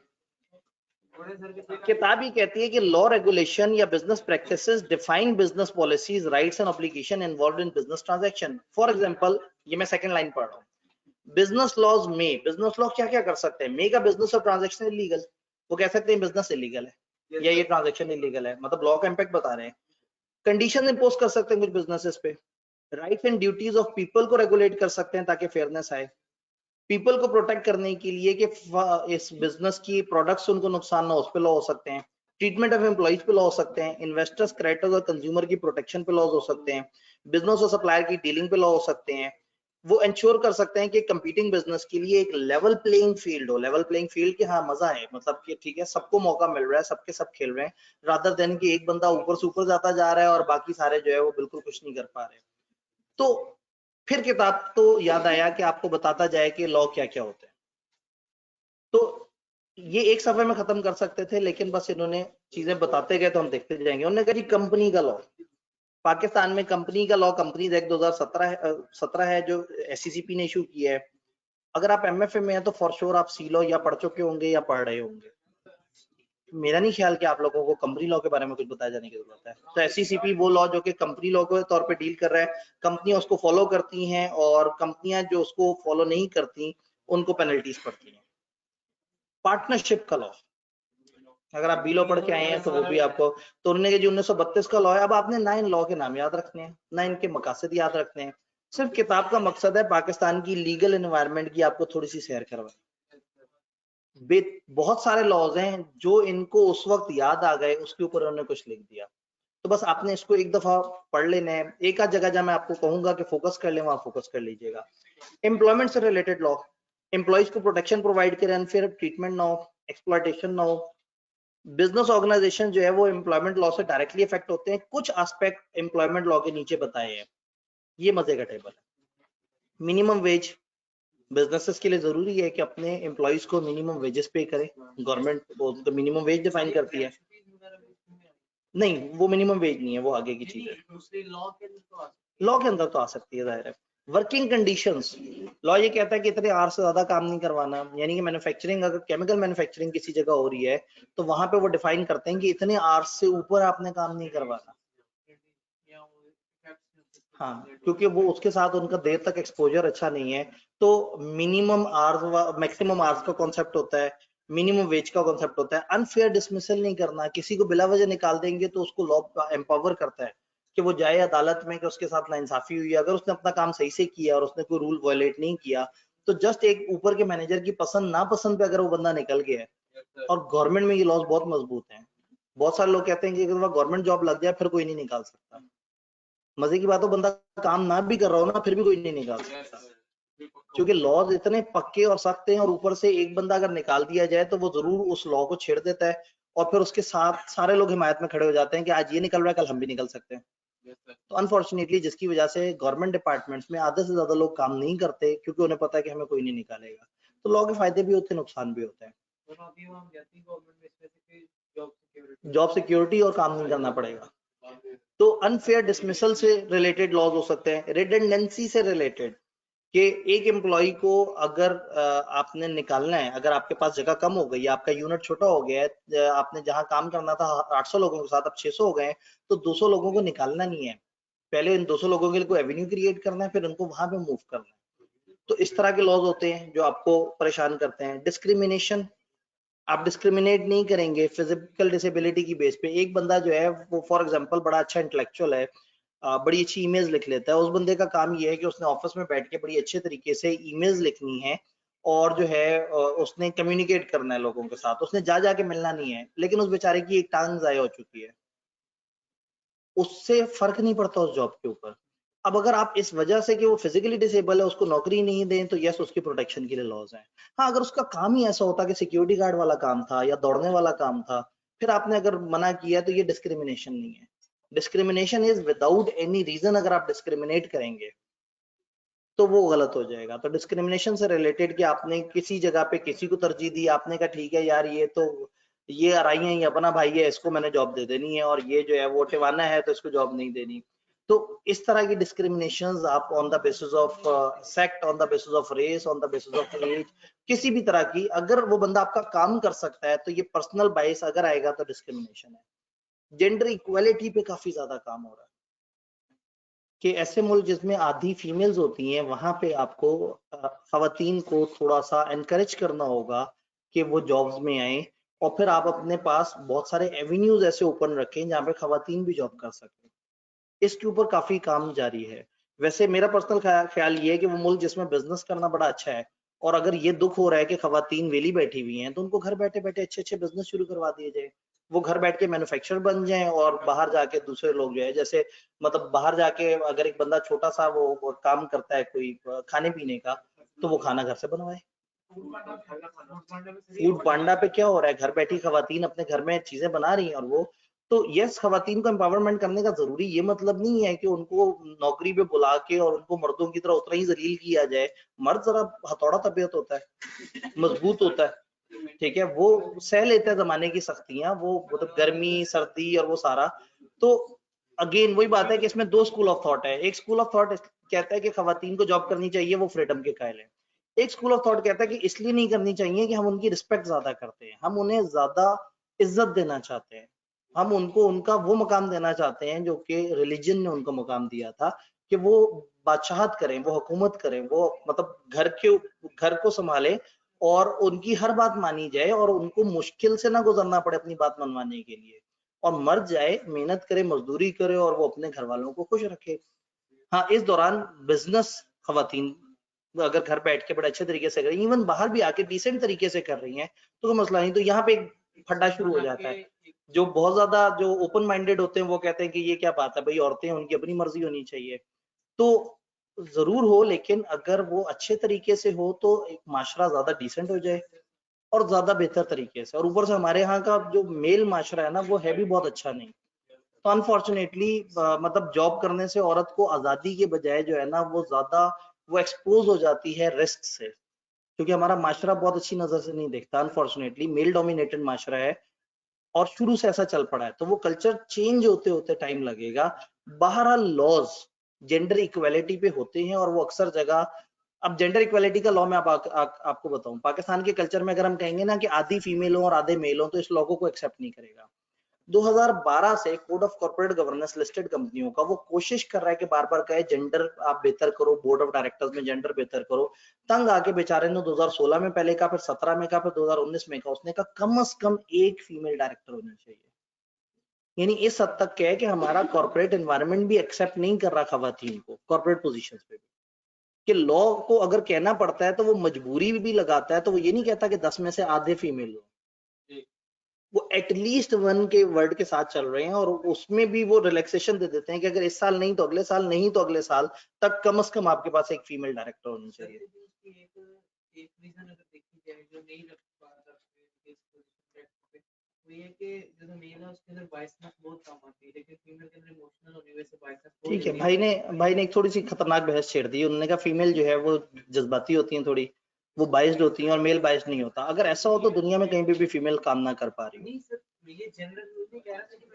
किताब ही कहती है कि लॉ रेगुलेशन या business practices define business policies, rights and obligation involved in business transaction. For example, ये मैं सेकंड लाइन पढ़ रहा हूँ, बिजनेस लॉज में, बिजनेस लॉ क्या क्या कर सकते हैं, मेक अ बिजनेस और ट्रांजैक्शन इलीगल, वो कह सकते हैं बिजनेस इलीगल है या ये ट्रांजैक्शन इलीगल है, मतलब लॉ का इंपैक्ट बता रहे हैं। कंडीशन इम्पोज कर सकते हैं कुछ बिजनेसेस पे, rights and duties of people को रेगुलेट कर सकते हैं ताकि फेयरनेस आए, पीपल को प्रोटेक्ट करने के लिए कि इस बिजनेस की प्रोडक्ट्स उनको नुकसान ना, उस पे लॉ हो सकते हैं, ट्रीटमेंट ऑफ एम्प्लॉइज पे लॉ हो सकते हैं, इन्वेस्टर्स, क्रेडिटर्स और कंज्यूमर की प्रोटेक्शन पे लॉज हो सकते हैं, बिजनेस और सप्लायर की डीलिंग पे लॉ हो सकते हैं। वो इंश्योर कर सकते हैं कि कंपीटिंग बिजनेस के लिए एक लेवल प्लेइंग फील्ड हो, लेवल प्लेइंग फील्ड की हाँ मजा है, मतलब कि ठीक है सबको मौका मिल रहा है, सबके सब खेल रहे हैं, रादर देन कि एक बंदा ऊपर से ऊपर जाता जा रहा है और बाकी सारे जो है वो बिल्कुल कुछ नहीं कर पा रहे। तो फिर किताब तो याद आया कि आपको बताता जाए कि लॉ क्या क्या होते हैं, तो ये एक सफे में खत्म कर सकते थे लेकिन बस इन्होंने चीजें बताते गए तो हम देखते जाएंगे। उन्होंने कहा जी कंपनी का लॉ, पाकिस्तान में कंपनी का लॉ कंपनीज एक्ट 2017 है जो SCCP ने इशू किया है। अगर आप MFA में हैं तो फॉर श्योर आप सी लॉ या पढ़ चुके होंगे या पढ़ रहे होंगे। मेरा नहीं ख्याल कि आप लोगों को कंपनी लॉ के बारे में कुछ बताया जाने की जरूरत है। तो SCCP वो लॉ जो कि कंपनी लॉ के तौर पे डील कर रहा है, कंपनियां उसको फॉलो करती हैं और कंपनियां जो उसको फॉलो नहीं करती उनको पेनल्टीज पड़ती हैं। पार्टनरशिप का लॉ, अगर आप बी लॉ पढ़ के आए हैं तो वो भी आपको, तो उन्होंने जो 1932 का लॉ है, अब आपने 9 लॉ के नाम याद रखने हैं, 9 के मकासद याद रखने हैं। सिर्फ किताब का मकसद है पाकिस्तान की लीगल एनवायरनमेंट की आपको थोड़ी सी सैर करवाए। बहुत सारे लॉज हैं जो इनको उस वक्त याद आ गए, उसके ऊपर उन्होंने कुछ लिख दिया। तो बस आपने इसको एक दफा पढ़ लेना है। एक आध जगह जहां मैं आपको कहूंगा कि फोकस कर ले, वहां फोकस कर लीजिएगा। एम्प्लॉयमेंट से रिलेटेड लॉ, एम्प्लॉयज को प्रोटेक्शन प्रोवाइड करें, अनफेयर ट्रीटमेंट ना हो, एक्सप्लॉयटेशन ना हो। बिजनेस ऑर्गेनाइजेशन जो है वो एम्प्लॉयमेंट लॉ से डायरेक्टली इफेक्ट होते हैं। कुछ एस्पेक्ट एम्प्लॉयमेंट लॉ के नीचे बताए हैं, ये मजे का टेबल है। मिनिमम वेज, बिजनेसेस के लिए जरूरी है कि अपने एम्प्लॉयज को मिनिमम वेजेस पे करें। गवर्नमेंट मिनिमम वेज डिफाइन करती है। नहीं, वो मिनिमम वेज नहीं है, वो आगे की चीज है। लॉ के अंदर तो आ सकती है, जाहिर है। वर्किंग कंडीशंस, लॉ ये कहता है कि इतने आवर से ज्यादा काम नहीं करवाना, यानी कि मैन्युफैक्चरिंग, अगर केमिकल मैन्युफैक्चरिंग किसी जगह हो रही है तो वहां पे वो डिफाइन करते हैं कि इतने आवर से ऊपर आपने काम नहीं करवाना। हाँ, क्योंकि वो उसके साथ उनका देर तक एक्सपोजर अच्छा नहीं है। तो मिनिमम आवर्स, मैक्सिमम आवर्स का कॉन्सेप्ट होता है, मिनिमम वेज का कॉन्सेप्ट होता है। अनफेयर डिसमिसल नहीं करना, किसी को बिला वजह निकाल देंगे तो उसको लॉ एम्पावर करता है कि वो जाए अदालत में कि उसके साथ नाइंसाफी हुई है। अगर उसने अपना काम सही से किया और उसने कोई रूल वायलेट नहीं किया, तो जस्ट एक ऊपर के मैनेजर की पसंद नापसंद पे अगर वो बंदा निकल गया है, और गवर्नमेंट में ये लॉज बहुत मजबूत हैं। बहुत सारे लोग कहते हैं कि अगर गवर्नमेंट जॉब लग जाए फिर कोई नहीं निकाल सकता। मजे की बात हो, बंदा काम ना भी कर रहा हो ना, फिर भी कोई नहीं निकाल सकता, क्योंकि लॉज इतने पक्के और सख्त हैं। और ऊपर से एक बंदा अगर निकाल दिया जाए तो वो जरूर उस लॉ को छेड़ देता है, और फिर उसके साथ सारे लोग हिमायत में खड़े हो जाते हैं कि आज ये निकल रहा है, कल हम भी निकल सकते हैं। तो अनफॉर्चुनेटली, जिसकी वजह से गवर्नमेंट डिपार्टमेंट्स में आधे से ज्यादा लोग काम नहीं करते, क्योंकि उन्हें पता है कि हमें कोई नहीं निकालेगा। तो लॉ के फायदे भी होते हैं, नुकसान भी होते हैं। जॉब सिक्योरिटी और काम नहीं करना पड़ेगा। तो अनफेयर डिसमिसल से रिलेटेड लॉज हो सकते हैं। रिडंडेंसी से रिलेटेड, कि एक एम्प्लॉय को अगर आपने निकालना है, अगर आपके पास जगह कम हो गई, आपका यूनिट छोटा हो गया है, आपने जहां काम करना था 800 लोगों के साथ अब 600 हो गए, तो 200 लोगों को निकालना नहीं है। पहले इन 200 लोगों के लिए कोई एवेन्यू क्रिएट करना है, फिर उनको वहां पे मूव करना है। तो इस तरह के लॉज होते हैं जो आपको परेशान करते हैं। डिस्क्रिमिनेशन, आप डिस्क्रिमिनेट नहीं करेंगे फिजिकल डिसेबिलिटी की बेस पे। एक बंदा जो है वो फॉर एग्जांपल बड़ा अच्छा इंटेलेक्चुअल है, बड़ी अच्छी ईमेल्स लिख लेता है, उस बंदे का काम ये है कि उसने ऑफिस में बैठ के बड़ी अच्छे तरीके से ईमेल्स लिखनी है, और जो है उसने कम्युनिकेट करना है लोगों के साथ, उसने जा जाके मिलना नहीं है। लेकिन उस बेचारे की एक टांग जाया हो चुकी है, उससे फर्क नहीं पड़ता उस जॉब के ऊपर। अब अगर आप इस वजह से कि वो फिजिकली डिसेबल है उसको नौकरी नहीं दें, तो यस, उसकी प्रोटेक्शन के लिए लॉज हैं। हाँ, अगर उसका काम ही ऐसा होता कि सिक्योरिटी गार्ड वाला काम था या दौड़ने वाला काम था, फिर आपने अगर मना किया तो ये डिस्क्रिमिनेशन नहीं है। Discrimination is without any reason. अगर आप डिस्क्रिमिनेट करेंगे तो वो गलत हो जाएगा। तो डिस्क्रिमिनेशन से रिलेटेड कि आपने किसी जगह पे किसी को तरजीह दी, आपने कहा ठीक है यार, ये आराई है, ये अपना भाई है, इसको मैंने जॉब दे देनी है, और ये जो है वो टिवाना है तो इसको जॉब नहीं देनी। तो इस तरह की डिस्क्रिमिनेशंस आप on the basis of sect, on the basis of race, on the basis of age, किसी भी तरह की, अगर वो बंदा आपका काम कर सकता है तो ये पर्सनल बायस अगर आएगा तो डिस्क्रिमिनेशन है। जेंडर इक्वालिटी पे काफी ज्यादा काम हो रहा है कि ऐसे मुल्क जिसमें आधी फीमेल्स होती हैं, वहां पे आपको खवातीन को थोड़ा सा एनकरेज करना होगा कि वो जॉब्स में आए, और फिर आप अपने पास बहुत सारे एवेन्यूज ऐसे ओपन रखें जहाँ पे खवातीन भी जॉब कर सकें। इसके ऊपर काफी काम जारी है। वैसे मेरा पर्सनल ख्याल ये है कि वो मुल्क जिसमें बिजनेस करना बड़ा अच्छा है, और अगर ये दुख हो रहा है कि खवातीन वेली बैठी हुई हैं, तो उनको घर बैठे बैठे अच्छे अच्छे बिजनेस शुरू करवा दिए जाए। वो घर बैठ के मैन्युफैक्चरर बन जाएं, और बाहर जाके दूसरे लोग जो है, जैसे मतलब बाहर जाके अगर एक बंदा छोटा सा वो काम करता है कोई खाने पीने का, तो वो खाना घर से बनवाए। फूड पांडा पे क्या हो रहा है, घर बैठी खवातीन अपने घर में चीजें बना रही हैं, और वो तो यस, खवातीन को एम्पावरमेंट करने का जरूरी ये मतलब नहीं है कि उनको नौकरी पे बुला के और उनको मर्दों की तरह उतना ही जलील किया जाए। मर्द जरा हथौड़ा तबीयत होता है, मजबूत होता है, ठीक है, वो सह लेता है जमाने की सख्तियां, वो मतलब गर्मी सर्दी और वो सारा। तो अगेन वही बात है कि इसमें दो स्कूल ऑफ थॉट है। एक स्कूल ऑफ थॉट कहता है कि खवातीन को जॉब करनी चाहिए, वो फ्रीडम के कायल है। एक स्कूल ऑफ थॉट कहता है कि इसलिए नहीं करनी चाहिए कि हम उनकी रिस्पेक्ट ज्यादा करते हैं, हम उन्हें ज्यादा इज्जत देना चाहते हैं, हम उनको उनका वो मकाम देना चाहते हैं जो कि रिलीजन ने उनको मकाम दिया था, कि वो बादशाहत करें, वो हुकूमत करें, वो मतलब घर को संभाले और उनकी हर बात मानी जाए और उनको मुश्किल से ना गुजरना पड़े अपनी बात मनवाने के लिए, और मर जाए, मेहनत करे, मजदूरी करे और वो अपने घर वालों को खुश रखे। हाँ, इस दौरान बिजनेस खवातीन अगर घर बैठ के बड़े अच्छे तरीके से कर रही हैं, इवन बाहर भी आके डिसेंट तरीके से कर रही हैं, तो कोई मसला नहीं। तो यहाँ पे एक फड्डा शुरू हो जाता है। जो बहुत ज्यादा जो ओपन माइंडेड होते हैं वो कहते हैं कि ये क्या बात है भाई, औरतें उनकी अपनी मर्जी होनी चाहिए। तो जरूर हो, लेकिन अगर वो अच्छे तरीके से हो तो एक माशरा ज्यादा डिसेंट हो जाए और ज्यादा बेहतर तरीके से। और ऊपर से हमारे यहाँ का जो मेल माशरा है ना, वो है भी बहुत अच्छा नहीं। तो अनफॉर्चुनेटली मतलब जॉब करने से औरत को आजादी के बजाय जो है ना, वो ज्यादा वो एक्सपोज हो जाती है रिस्क से, क्योंकि हमारा माशरा बहुत अच्छी नजर से नहीं देखता। अनफॉर्चुनेटली मेल डोमिनेटेड माशरा है और शुरू से ऐसा चल पड़ा है, तो वो कल्चर चेंज होते होते टाइम लगेगा। बहरहाल लॉज जेंडर इक्वालिटी पे होते हैं और वो अक्सर जगह, अब जेंडर इक्वालिटी का लॉ में आपको बताऊं, पाकिस्तान के कल्चर में अगर हम कहेंगे ना कि आधी फीमेल हो और आधे मेल हो, तो इस लॉ को एक्सेप्ट नहीं करेगा। 2012 से code of corporate governance listed कंपनियों का वो कोशिश कर रहा है कि बार बार कहे जेंडर आप बेहतर करो, बोर्ड ऑफ डायरेक्टर्स में जेंडर बेहतर करो। तंग आके बेचारे ने 2016 में पहले कहा, फिर 17 में कहा, फिर 2019 में कहा, उसने कहा कम से कम एक फीमेल डायरेक्टर होनी चाहिए। यानी इस हद तक क्या है कि हमारा कॉर्पोरेट एनवायरनमेंट भी एक्सेप्ट नहीं कर रहा खवातीन को कॉर्पोरेट पोजीशंस पे भी, कि लॉ को अगर कहना पड़ता है तो वो मजबूरी भी लगाता है, तो वो ये नहीं कहता कि 10 में से आधे फीमेल हो, वो एटलीस्ट 1 के वर्ड के साथ चल रहे हैं। और उसमें भी वो रिलैक्सेशन दे देते हैं कि अगर इस साल नहीं तो अगले साल, नहीं तो अगले साल तक कम से कम आपके पास एक फीमेल डायरेक्टर होनी चाहिए। एक रीजन अगर देखी जाए जो नहीं रख पा रहा वो ये कि जो मेल है उसके अंदर बायसनेस बहुत कम आती है, लेकिन फीमेल के अंदर इमोशनल होने वजह से बायसनेस बहुत। ठीक है, भाई ने एक थोड़ी सी खतरनाक बहस छेड़ दी। उन्होंने कहा फीमेल जो है वो जज्बाती होती हैं, थोड़ी वो बाइस्ड होती हैं और मेल बाइस्ड नहीं होता। अगर ऐसा हो तो दुनिया में कहीं भी फीमेल काम ना कर पा रही हो।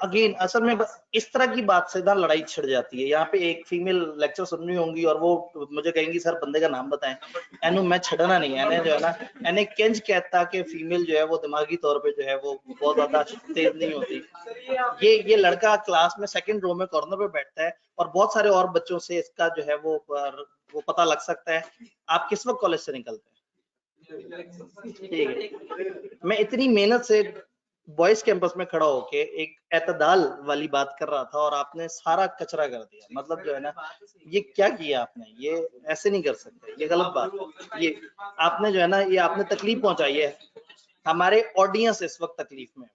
अगेन असल में इस तरह की बात से ना लड़ाई छिड़ जाती है। यहाँ पे एक फीमेल लेक्चर सुन रही होंगी और वो मुझे कहेंगी सर बंदे का नाम बताएं, एनु मैं छड़ना नहीं है, एने जो है ना, एने किंज कहता कि फीमेल जो है वो दिमागी तौर पे जो है वो बहुत ज्यादा तेज नहीं होती। ये लड़का क्लास में सेकंड रो में कॉर्नर पे बैठता है और बहुत सारे और बच्चों से इसका जो है वो पता लग सकता है। आप किस वक्त कॉलेज से निकलते हैं? ठीक है, मैं इतनी मेहनत से बॉयज कैंपस में खड़ा होके एक एतदाल वाली बात कर रहा था और आपने सारा कचरा कर दिया। मतलब जो है ना, ये क्या किया आपने, ये ऐसे नहीं कर सकते, ये गलत बात। ये आपने जो है ना, ये आपने तकलीफ पहुंचाई है। हमारे ऑडियंस इस वक्त तकलीफ में।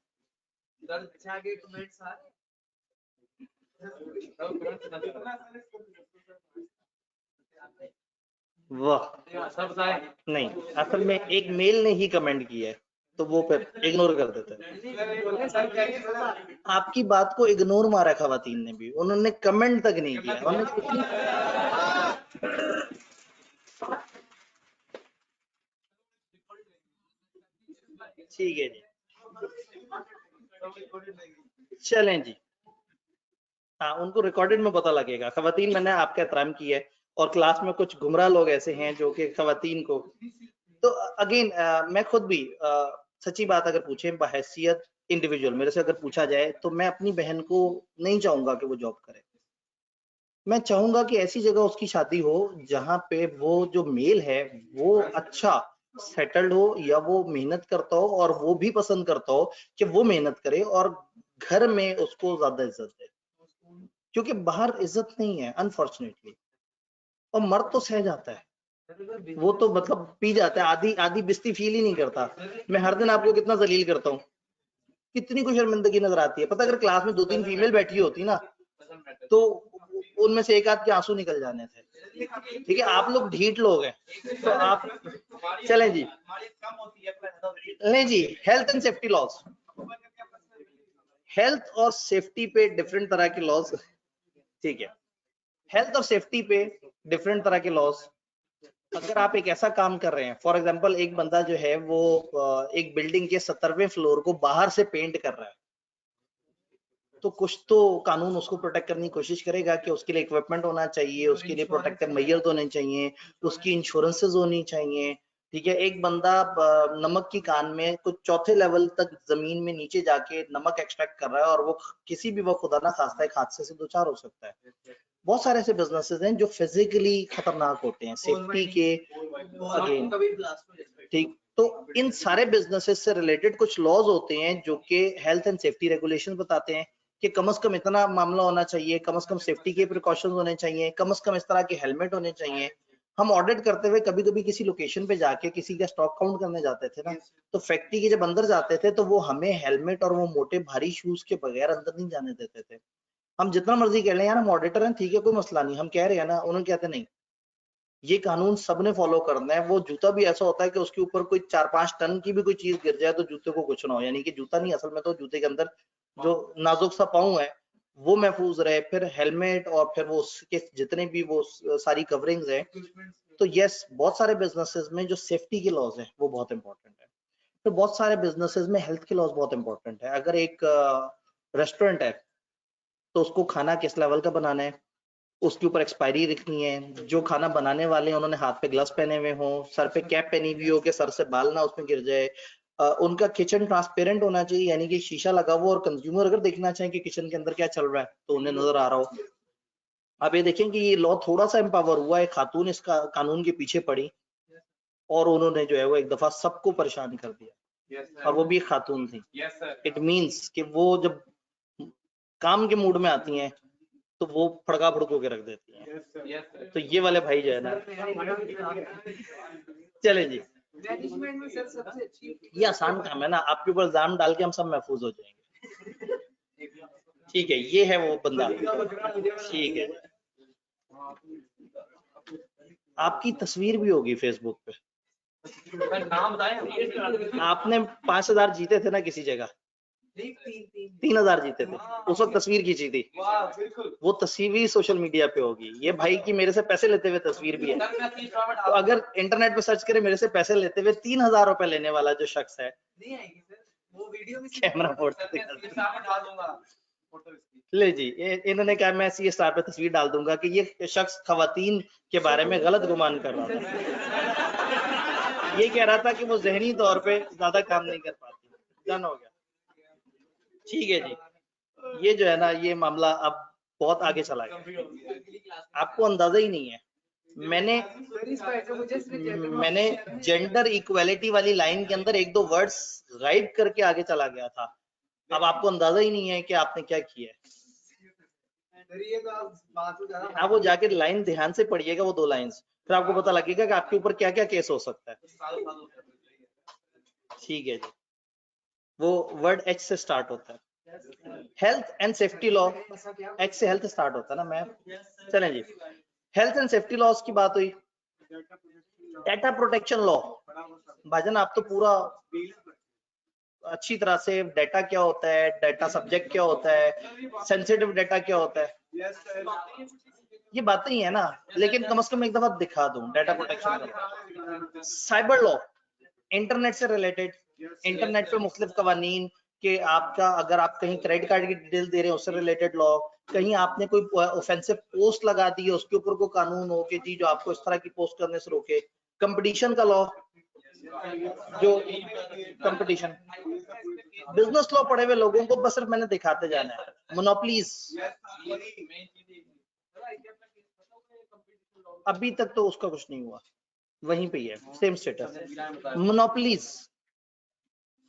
वाह, नहीं असल में एक मेल ने ही कमेंट किया है तो वो फिर इग्नोर कर देते हैं। आपकी बात को इग्नोर मारा खवातीन ने भी, उन्होंने कमेंट तक नहीं किया, उन्होंने कुछ नहीं। ठीक है जी, चलें जी। हाँ, उनको रिकॉर्डेड में पता लगेगा। खवातीन, मैंने आपका एहतराम किया है और क्लास में कुछ गुमराह लोग ऐसे हैं जो कि खवातीन को, तो अगेन मैं खुद भी सच्ची बात अगर पूछे बहैसियत इंडिविजुअल मेरे से अगर पूछा जाए तो मैं अपनी बहन को नहीं चाहूंगा कि वो जॉब करे। मैं चाहूंगा कि ऐसी जगह उसकी शादी हो जहां पे वो जो मेल है वो अच्छा सेटल्ड हो, या वो मेहनत करता हो और वो भी पसंद करता हो कि वो मेहनत करे और घर में उसको ज्यादा इज्जत दे, क्योंकि बाहर इज्जत नहीं है अनफॉर्चुनेटली। और मर्द तो सह जाता है, वो तो मतलब पी जाता है, आधी आधी बिस्ती फील ही नहीं करता। मैं हर दिन आपको कितना जलील करता हूँ, कितनी कुछ शर्मिंदगी नजर आती है। पता अगर क्लास में 2-3 फीमेल बैठी होती ना तो उनमें से एक आध के आंसू निकल जाने थे। ठीक है, आप लोग ढीठ लोग हैं तो आप चलें जी। नहीं जी, health and safety laws, health और सेफ्टी पे डिफरेंट तरह के लॉस। ठीक है, हेल्थ और सेफ्टी पे डिफरेंट तरह के लॉस। अगर आप एक ऐसा काम कर रहे हैं, फॉर एग्जांपल एक बंदा जो है वो एक बिल्डिंग के 70वें फ्लोर को बाहर से पेंट कर रहा है, तो कुछ तो कानून उसको प्रोटेक्ट करने की कोशिश करेगा कि उसके लिए इक्विपमेंट होना चाहिए, उसके लिए प्रोटेक्टिव मेजर्स होने चाहिए, उसकी इंश्योरेंसेज होनी चाहिए। ठीक है, एक बंदा नमक की कान में कुछ चौथे लेवल तक जमीन में नीचे जाके नमक एक्सट्रैक्ट कर रहा है और वो किसी भी वक्त खुदा ना खास्ता एक हादसे से दो चार हो सकता है। बहुत सारे ऐसे बिजनेसेस हैं जो फिजिकली खतरनाक होते हैं सेफ्टी के अगेन। ठीक, तो इन सारे बिजनेसेस से रिलेटेड कुछ लॉज होते हैं जो कि हेल्थ एंड सेफ्टी रेगुलेशन बताते हैं कि कम से कम इतना मामला होना चाहिए, कम से कम सेफ्टी के प्रिकॉशंस होने चाहिए, कम से कम इस तरह के हेलमेट होने चाहिए। हम ऑडिट करते हुए कभी कभी किसी लोकेशन पे जाके किसी का स्टॉक काउंट करने जाते थे ना, तो फैक्ट्री के जब अंदर जाते थे तो वो हमें हेलमेट और वो मोटे भारी शूज के बगैर अंदर नहीं जाने देते थे। हम जितना मर्जी कह लें यार हम ऑडिटर हैं, ठीक है कोई मसला नहीं, हम कह रहे हैं ना, उन्होंने कहते नहीं, ये कानून सबने फॉलो करना है। वो जूता भी ऐसा होता है कि उसके ऊपर कोई 4-5 टन की भी कोई चीज गिर जाए तो जूते को कुछ ना हो, यानी कि जूता नहीं, असल में तो जूते के अंदर जो नाजुक सा पाँव है वो महफूज रहे, फिर हेलमेट और फिर वो उसके जितने भी वो सारी कवरिंग्स है। तो यस, बहुत सारे बिजनेसेस में जो सेफ्टी के लॉज है वो बहुत इंपॉर्टेंट है। तो बहुत सारे बिजनेसेस में हेल्थ के लॉज बहुत इंपॉर्टेंट है। अगर एक रेस्टोरेंट है तो उसको खाना किस लेवल का बनाना है, उसके ऊपर एक्सपायरी लिखनी है, जो खाना बनाने वाले हैं उन्होंने हाथ पे ग्लव्स पहने हुए हो, सर पे कैप पहनी हुई हो कि सर से बाल ना उसमें गिर जाए, उनका किचन ट्रांसपेरेंट होना चाहिए, यानी कि शीशा लगा हुआ और कंज्यूमर अगर देखना चाहे कि किचन के अंदर क्या चल रहा है तो उन्हें नजर आ रहा हो। आप ये देखें कि ये लॉ थोड़ा सा एम्पावर हुआ है, खातून इसका कानून के पीछे पड़ी और उन्होंने जो है वो एक दफा सबको परेशान कर दिया, और वो भी खातून थी। इट मीन्स कि वो जब काम के मूड में आती हैं तो वो फड़का फड़को के रख देती हैं। तो ये वाले भाई जो है ना, चले जी, मैनेजमेंट में सर सबसे अच्छी ये आसान काम है ना, आपके ऊपर इल्जाम डाल के हम सब महफूज हो जाएंगे। ठीक है, ये है वो बंदा। ठीक है, आपकी तस्वीर भी होगी फेसबुक पे। नाम बताएं। आपने 5,000 जीते थे ना किसी जगह, 3,000 जीते थे, उस वक्त तस्वीर खींची थी, वो तस्वीर भी सोशल मीडिया पे होगी। ये भाई की मेरे से पैसे लेते हुए तस्वीर भी है। तो अगर इंटरनेट पे सर्च करें मेरे से पैसे लेते हुए 3,000 रुपए लेने वाला जो शख्स है, नहीं आएगी सर, वो वीडियो में कैमरा मोड पे डाल दूंगा फोटो इसकी। ले जी, इन्होंने कहा मैं सी स्टार पे तस्वीर डाल दूंगा कि ये शख्स खवातीन के बारे में गलत गुमान कर रहा था। ये कह रहा था कि वो जहनी तौर पे ज्यादा काम नहीं कर पाती। डन हो गया। ठीक है जी, ये जो है ना ये मामला अब बहुत आगे चला गया, आपको अंदाजा ही नहीं है। मैंने जेंडर इक्वालिटी वाली लाइन के अंदर एक दो वर्ड्स राइट करके आगे चला गया था, अब आपको अंदाजा ही नहीं है कि आपने क्या किया है। आप वो जाके लाइन ध्यान से पढ़िएगा, वो 2 लाइंस, फिर आपको पता लगेगा कि आपके ऊपर क्या क्या केस हो सकता है। ठीक है जी, वो वर्ड एच से स्टार्ट होता है, health and safety law, H से हेल्थ स्टार्ट होता है ना मैम। चलें जी, हेल्थ एंड सेफ्टी लॉस की बात हुई। डाटा प्रोटेक्शन लॉ, भाईजान आप तो पूरा अच्छी तरह से डाटा क्या होता है, डाटा सब्जेक्ट क्या होता है, सेंसिटिव डाटा क्या होता है, ये बातें ही है ना, लेकिन कम से कम एक दफा दिखा दूं डाटा प्रोटेक्शन का। साइबर लॉ, इंटरनेट से रिलेटेड, इंटरनेट पे मुख्तलिफ कवानीन कि आपका अगर आप कहीं क्रेडिट कार्ड की डिटेल दे रहे हैं उससे रिलेटेड लॉ, कहीं आपने कोई ऑफेंसिव पोस्ट लगा दी है उसके ऊपर कोई कानून हो कि जी जो आपको इस तरह की पोस्ट करने से रोके। कंपटीशन का लॉ, जो कंपटीशन, बिजनेस लॉ पढ़े हुए लोगों को बस सिर्फ मैंने दिखाते जाना है। मोनोपलीज, अभी तक तो उसका कुछ नहीं हुआ, वहीं पे है सेम स्टेटस। मोनोपलीज,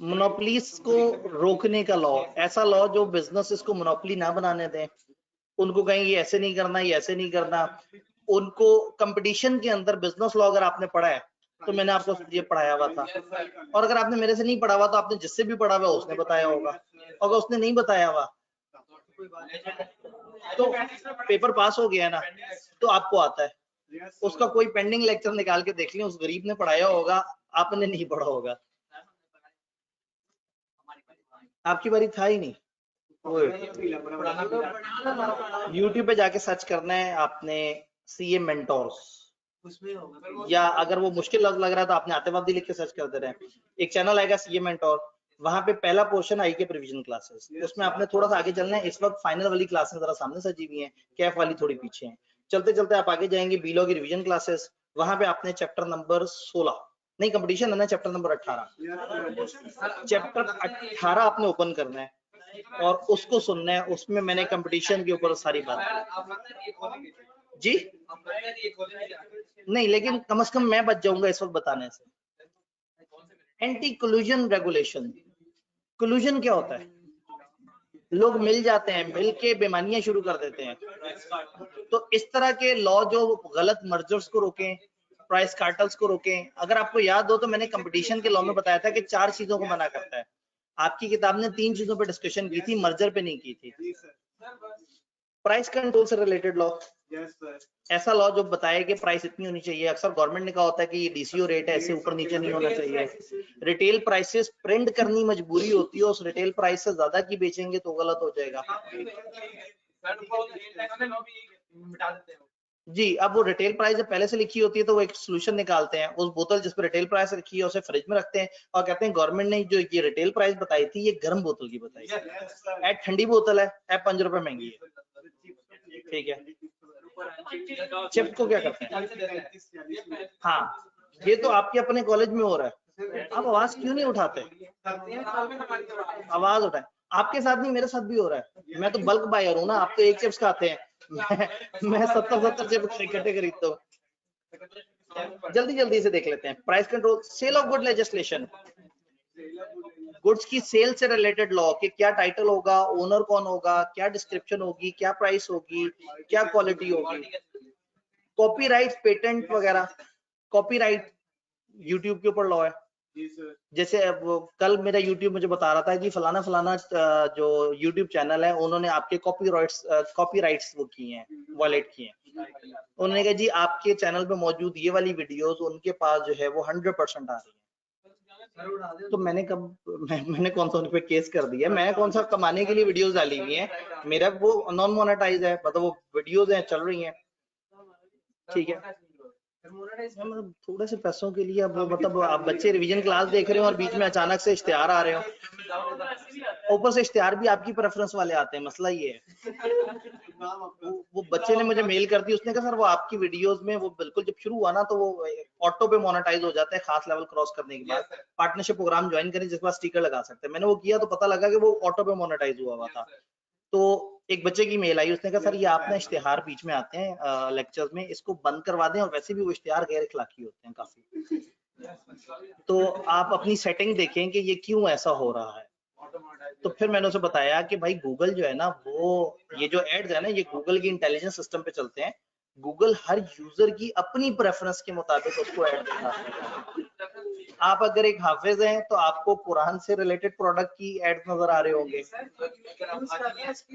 मोनोपलीज को रोकने का लॉ, ऐसा लॉ जो बिजनेसेस को मोनोपली ना बनाने दें, उनको कहें ये ऐसे नहीं करना, ये ऐसे नहीं करना। उनको कंपटीशन के अंदर बिजनेस लॉ अगर आपने पढ़ा है तो मैंने आपको ये पढ़ाया हुआ था, और अगर आपने मेरे से नहीं पढ़ा हुआ तो आपने जिससे भी पढ़ा हुआ उसने बताया होगा, अगर उसने नहीं बताया हुआ तो पेपर पास हो गया ना, तो आपको आता है। उसका कोई पेंडिंग लेक्चर निकाल के देख लें, उस गरीब ने पढ़ाया होगा, आपने नहीं पढ़ा होगा। आपकी बारी था ही नहीं। यूट्यूब पे जाके सर्च करना है आपने सीए मेंटोर्स, या अगर वो मुश्किल लग रहा है तो आपने आतिफ अब्दी लिख के सर्च कर दे रहे हैं, एक चैनल आएगा सीए मेंटोर, वहां पे पहला पोर्शन आई के प्रिविजन क्लासेस, उसमें आपने थोड़ा सा आगे चलना है। इस वक्त फाइनल वाली क्लासेस जरा सामने सजी हुई हैं, कैफ वाली थोड़ी पीछे हैं। चलते चलते आप आगे जाएंगे बी लॉ की रिवीजन क्लासेस, वहां पे आपने चैप्टर नंबर 16 नहीं कंपटीशन है ना, चैप्टर नंबर 18 चैप्टर 18 आपने ओपन करना है और उसको सुनना है। उसमें मैंने कंपटीशन के ऊपर सारी बात जी नहीं, लेकिन कम से कम मैं बच जाऊंगा इस वक्त बताने से। एंटी कोल्यूजन रेगुलेशन, कोल्यूजन क्या होता है? लोग मिल जाते हैं, मिल के बेईमानियां शुरू कर देते हैं। तो इस तरह के लॉ जो गलत मर्जर्स को रोकें, प्राइस कार्टल्स को रोकें। अगर आपको याद हो तो मैंने कंपटीशन के लॉ में बताया था कि 4 चीजों को मना करता है। आपकी किताब ने 3 चीजों पर डिस्कशन की थी, मर्जर पे नहीं की थी। प्राइस कंट्रोल से रिलेटेड लॉ, ऐसा लॉ जो बताया कि प्राइस इतनी होनी चाहिए। अक्सर गवर्नमेंट ने कहा होता है कि ये डीसीओ रेट है, ऐसे ऊपर नीचे नहीं होना चाहिए। रिटेल प्राइसेस प्रिंट करनी मजबूरी होती है, उस रिटेल प्राइस से ज्यादा की बेचेंगे तो गलत हो जाएगा जी। अब वो रिटेल प्राइस जब पहले से लिखी होती है तो वो एक सोल्यूशन निकालते हैं, उस बोतल जिस पर रिटेल प्राइस रखी है उसे फ्रिज में रखते हैं और कहते हैं गवर्नमेंट ने जो ये रिटेल प्राइस बताई थी ये गर्म बोतल की बताई थी, ठंडी बोतल है, 5 रुपए महंगी है। ठीक है, चिप को क्या करते हैं? हाँ, ये तो आपके अपने कॉलेज में हो रहा है, आप आवाज क्यों नहीं उठाते? आवाज उठाए, आपके साथ नहीं मेरे साथ भी हो रहा है। मैं तो बल्क बायर हूँ ना, आप तो एक चिप्स खाते हैं, मैं 70 चिप्स इकट्ठे खरीदता हूँ। जल्दी जल्दी से देख लेते हैं। Price control, sale of good legislation, goods की सेल से रिलेटेड लॉ कि क्या टाइटल होगा, ओनर कौन होगा, क्या डिस्क्रिप्शन होगी, क्या प्राइस होगी, क्या क्वालिटी होगी। कॉपीराइट, पेटेंट वगैरह। कॉपीराइट यूट्यूब के ऊपर लॉ है। जैसे कल मेरा यूट्यूब मुझे बता रहा था कि फलाना फलाना जो यूट्यूब चैनल है उन्होंने आपके कॉपीराइट्स वो किए हैं, वॉलेट किए हैं। उन्होंने कहा जी आपके चैनल पे मौजूद ये वाली वीडियोस उनके पास जो है वो 100% आ रही है। तो मैंने मैंने कौन सा उन पे केस कर दिया? मैं कौन सा कमाने के लिए वीडियोस डाली हुई है? मेरा वो नॉन मोनेटाइज है, मतलब वो वीडियोस हैं चल रही हैं। ठीक है, मतलब थोड़े से पैसों के लिए अब मतलब आप बच्चे रिवीजन क्लास देख रहे हो और बीच में अचानक से इश्तिहार आ रहे हो, ऊपर से इश्तिहार भी आपकी प्रेफरेंस वाले आते हैं। मसला ये है, वो बच्चे ने मुझे मेल कर दी, उसने कहा सर वो आपकी वीडियोस में वो बिल्कुल जब शुरू हुआ ना तो वो ऑटो पे मोनेटाइज हो जाता है खास लेवल क्रॉस करने के बाद। पार्टनरशिप प्रोग्राम ज्वाइन करें जिसके बाद स्टिकर लगा सकते हैं। मैंने वो किया तो पता लगा कि वो ऑटो पे मोनेटाइज हुआ था। तो एक बच्चे की मेल आई, उसने कहा सर ये आपने इश्तिहार बीच में आते हैं लेक्चर्स में, इसको बंद करवा दें, और वैसे भी वो इश्तिहार गैर इखलाकी होते हैं काफी। तो आप अपनी सेटिंग देखें कि ये क्यों ऐसा हो रहा है। तो फिर मैंने उसे बताया कि भाई गूगल जो है ना, वो ये जो एड्स है ना ये गूगल की इंटेलिजेंस सिस्टम पे चलते हैं। गूगल हर यूजर की अपनी प्रेफरेंस के मुताबिक उसको ऐड दिखाता है। आप अगर एक हाफिज हैं तो आपको कुरान से रिलेटेड प्रोडक्ट की एड्स नजर आ रहे होंगे।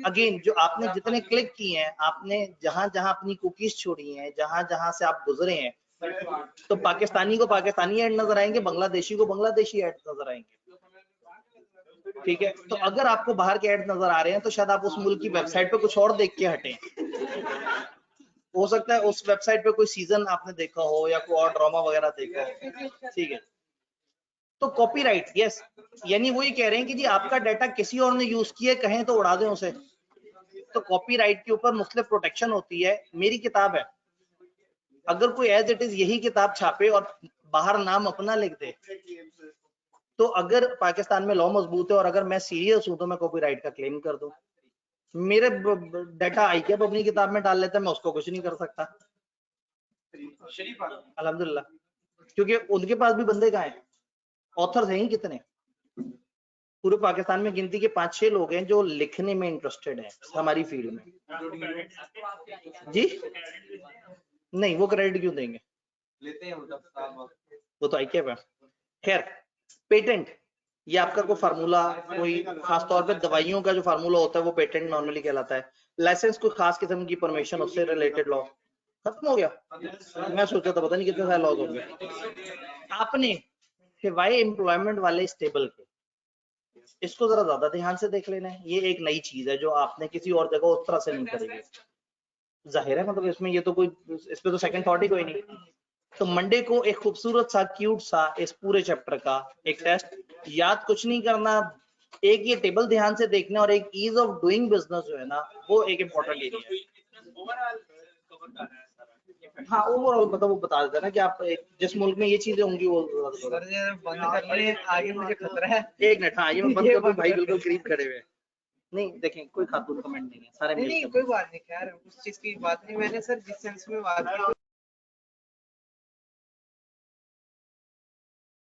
अगेन जो आपने जितने क्लिक किए हैं, आपने जहां जहां अपनी कुकीज छोड़ी हैं, जहां जहां से आप गुजरे हैं, तो पाकिस्तानी को पाकिस्तानी ऐड नजर आएंगे, बांग्लादेशी को बांग्लादेशी ऐड नजर आएंगे। ठीक है, तो अगर आपको बाहर के ऐड नजर आ रहे हैं तो शायद आप उस मुल्क की वेबसाइट पे कुछ और देख के हटें। हो सकता है उस वेबसाइट पे कोई सीजन आपने देखा हो या कोई और ड्रामा वगैरह देखा हो। ठीक है, तो कॉपीराइट, यस, यानी वही कह रहे हैं कि जी आपका डाटा किसी और ने यूज किया, कहें तो उड़ा दें उसे। तो कॉपीराइट के ऊपर मुख्तलिफ प्रोटेक्शन होती है। मेरी किताब है, अगर कोई एज इट इज यही किताब छापे और बाहर नाम अपना लिख दे, तो अगर पाकिस्तान में लॉ मजबूत है और अगर मैं सीरियस हूं तो मैं कॉपीराइट का क्लेम कर दूं। मेरे डाटा आई क्या अपनी किताब में डाल लेता है, मैं उसको कुछ नहीं कर सकता अल्हम्दुलिल्लाह, क्योंकि उनके पास भी बंदे कहाँ हैं, ऑथर्स हैं ही कितने। पूरे पाकिस्तान में गिनती के 5-6 लोग हैं जो लिखने में इंटरेस्टेड हैं हमारी फील्ड में। जी नहीं, वो क्रेडिट क्यों देंगे, लेते हैं वो तो आई क्या। खैर, पेटेंट, ये आपका कोई फार्मूला, कोई खास तौर पे दवाइयों का जो फार्मूला होता है वो पेटेंट नॉर्मली कहलाता है। लाइसेंस कोई खास किस्म की परमिशन, उससे रिलेटेड लॉ। खत्म हो गया, मैं सोचा था पता नहीं कितने सारे लॉज होंगे। आपने सिवाय एम्प्लॉयमेंट वाले स्टेबल के, इसको जरा ज्यादा ध्यान से देख लेना है। ये एक नई चीज है जो आपने किसी और जगह उस तरह से नहीं करेंगे। जाहिर है, मतलब इसमें ये तो कोई, इस पे तो सेकंड थॉट ही कोई नहीं। तो मंडे को एक खूबसूरत सा क्यूट सा इस पूरे चैप्टर का एक टेस्ट, याद कुछ नहीं करना, एक ये टेबल ध्यान से देखना और एक ईज ऑफ डूइंग बिजनेस जो है ना वो एक इम्पोर्टेंट एरिया है। हाँ ओवरऑल मतलब वो बता देता है ना कि आप जिस मुल्क में ये चीजें होंगी वो सर ये बंद कर ले, आगे मुझे खतरा है। एक मिनट, हाँ ये मैं बंद ये कर दूं, बंद भाई कर। बिल्कुल करीब खड़े हुए हैं। नहीं देखें कोई खातून कमेंट नहीं है, सारे नहीं मिल नहीं के कोई बात नहीं, खैर उस चीज की बात नहीं, मैंने सर जिस सेंस में बात की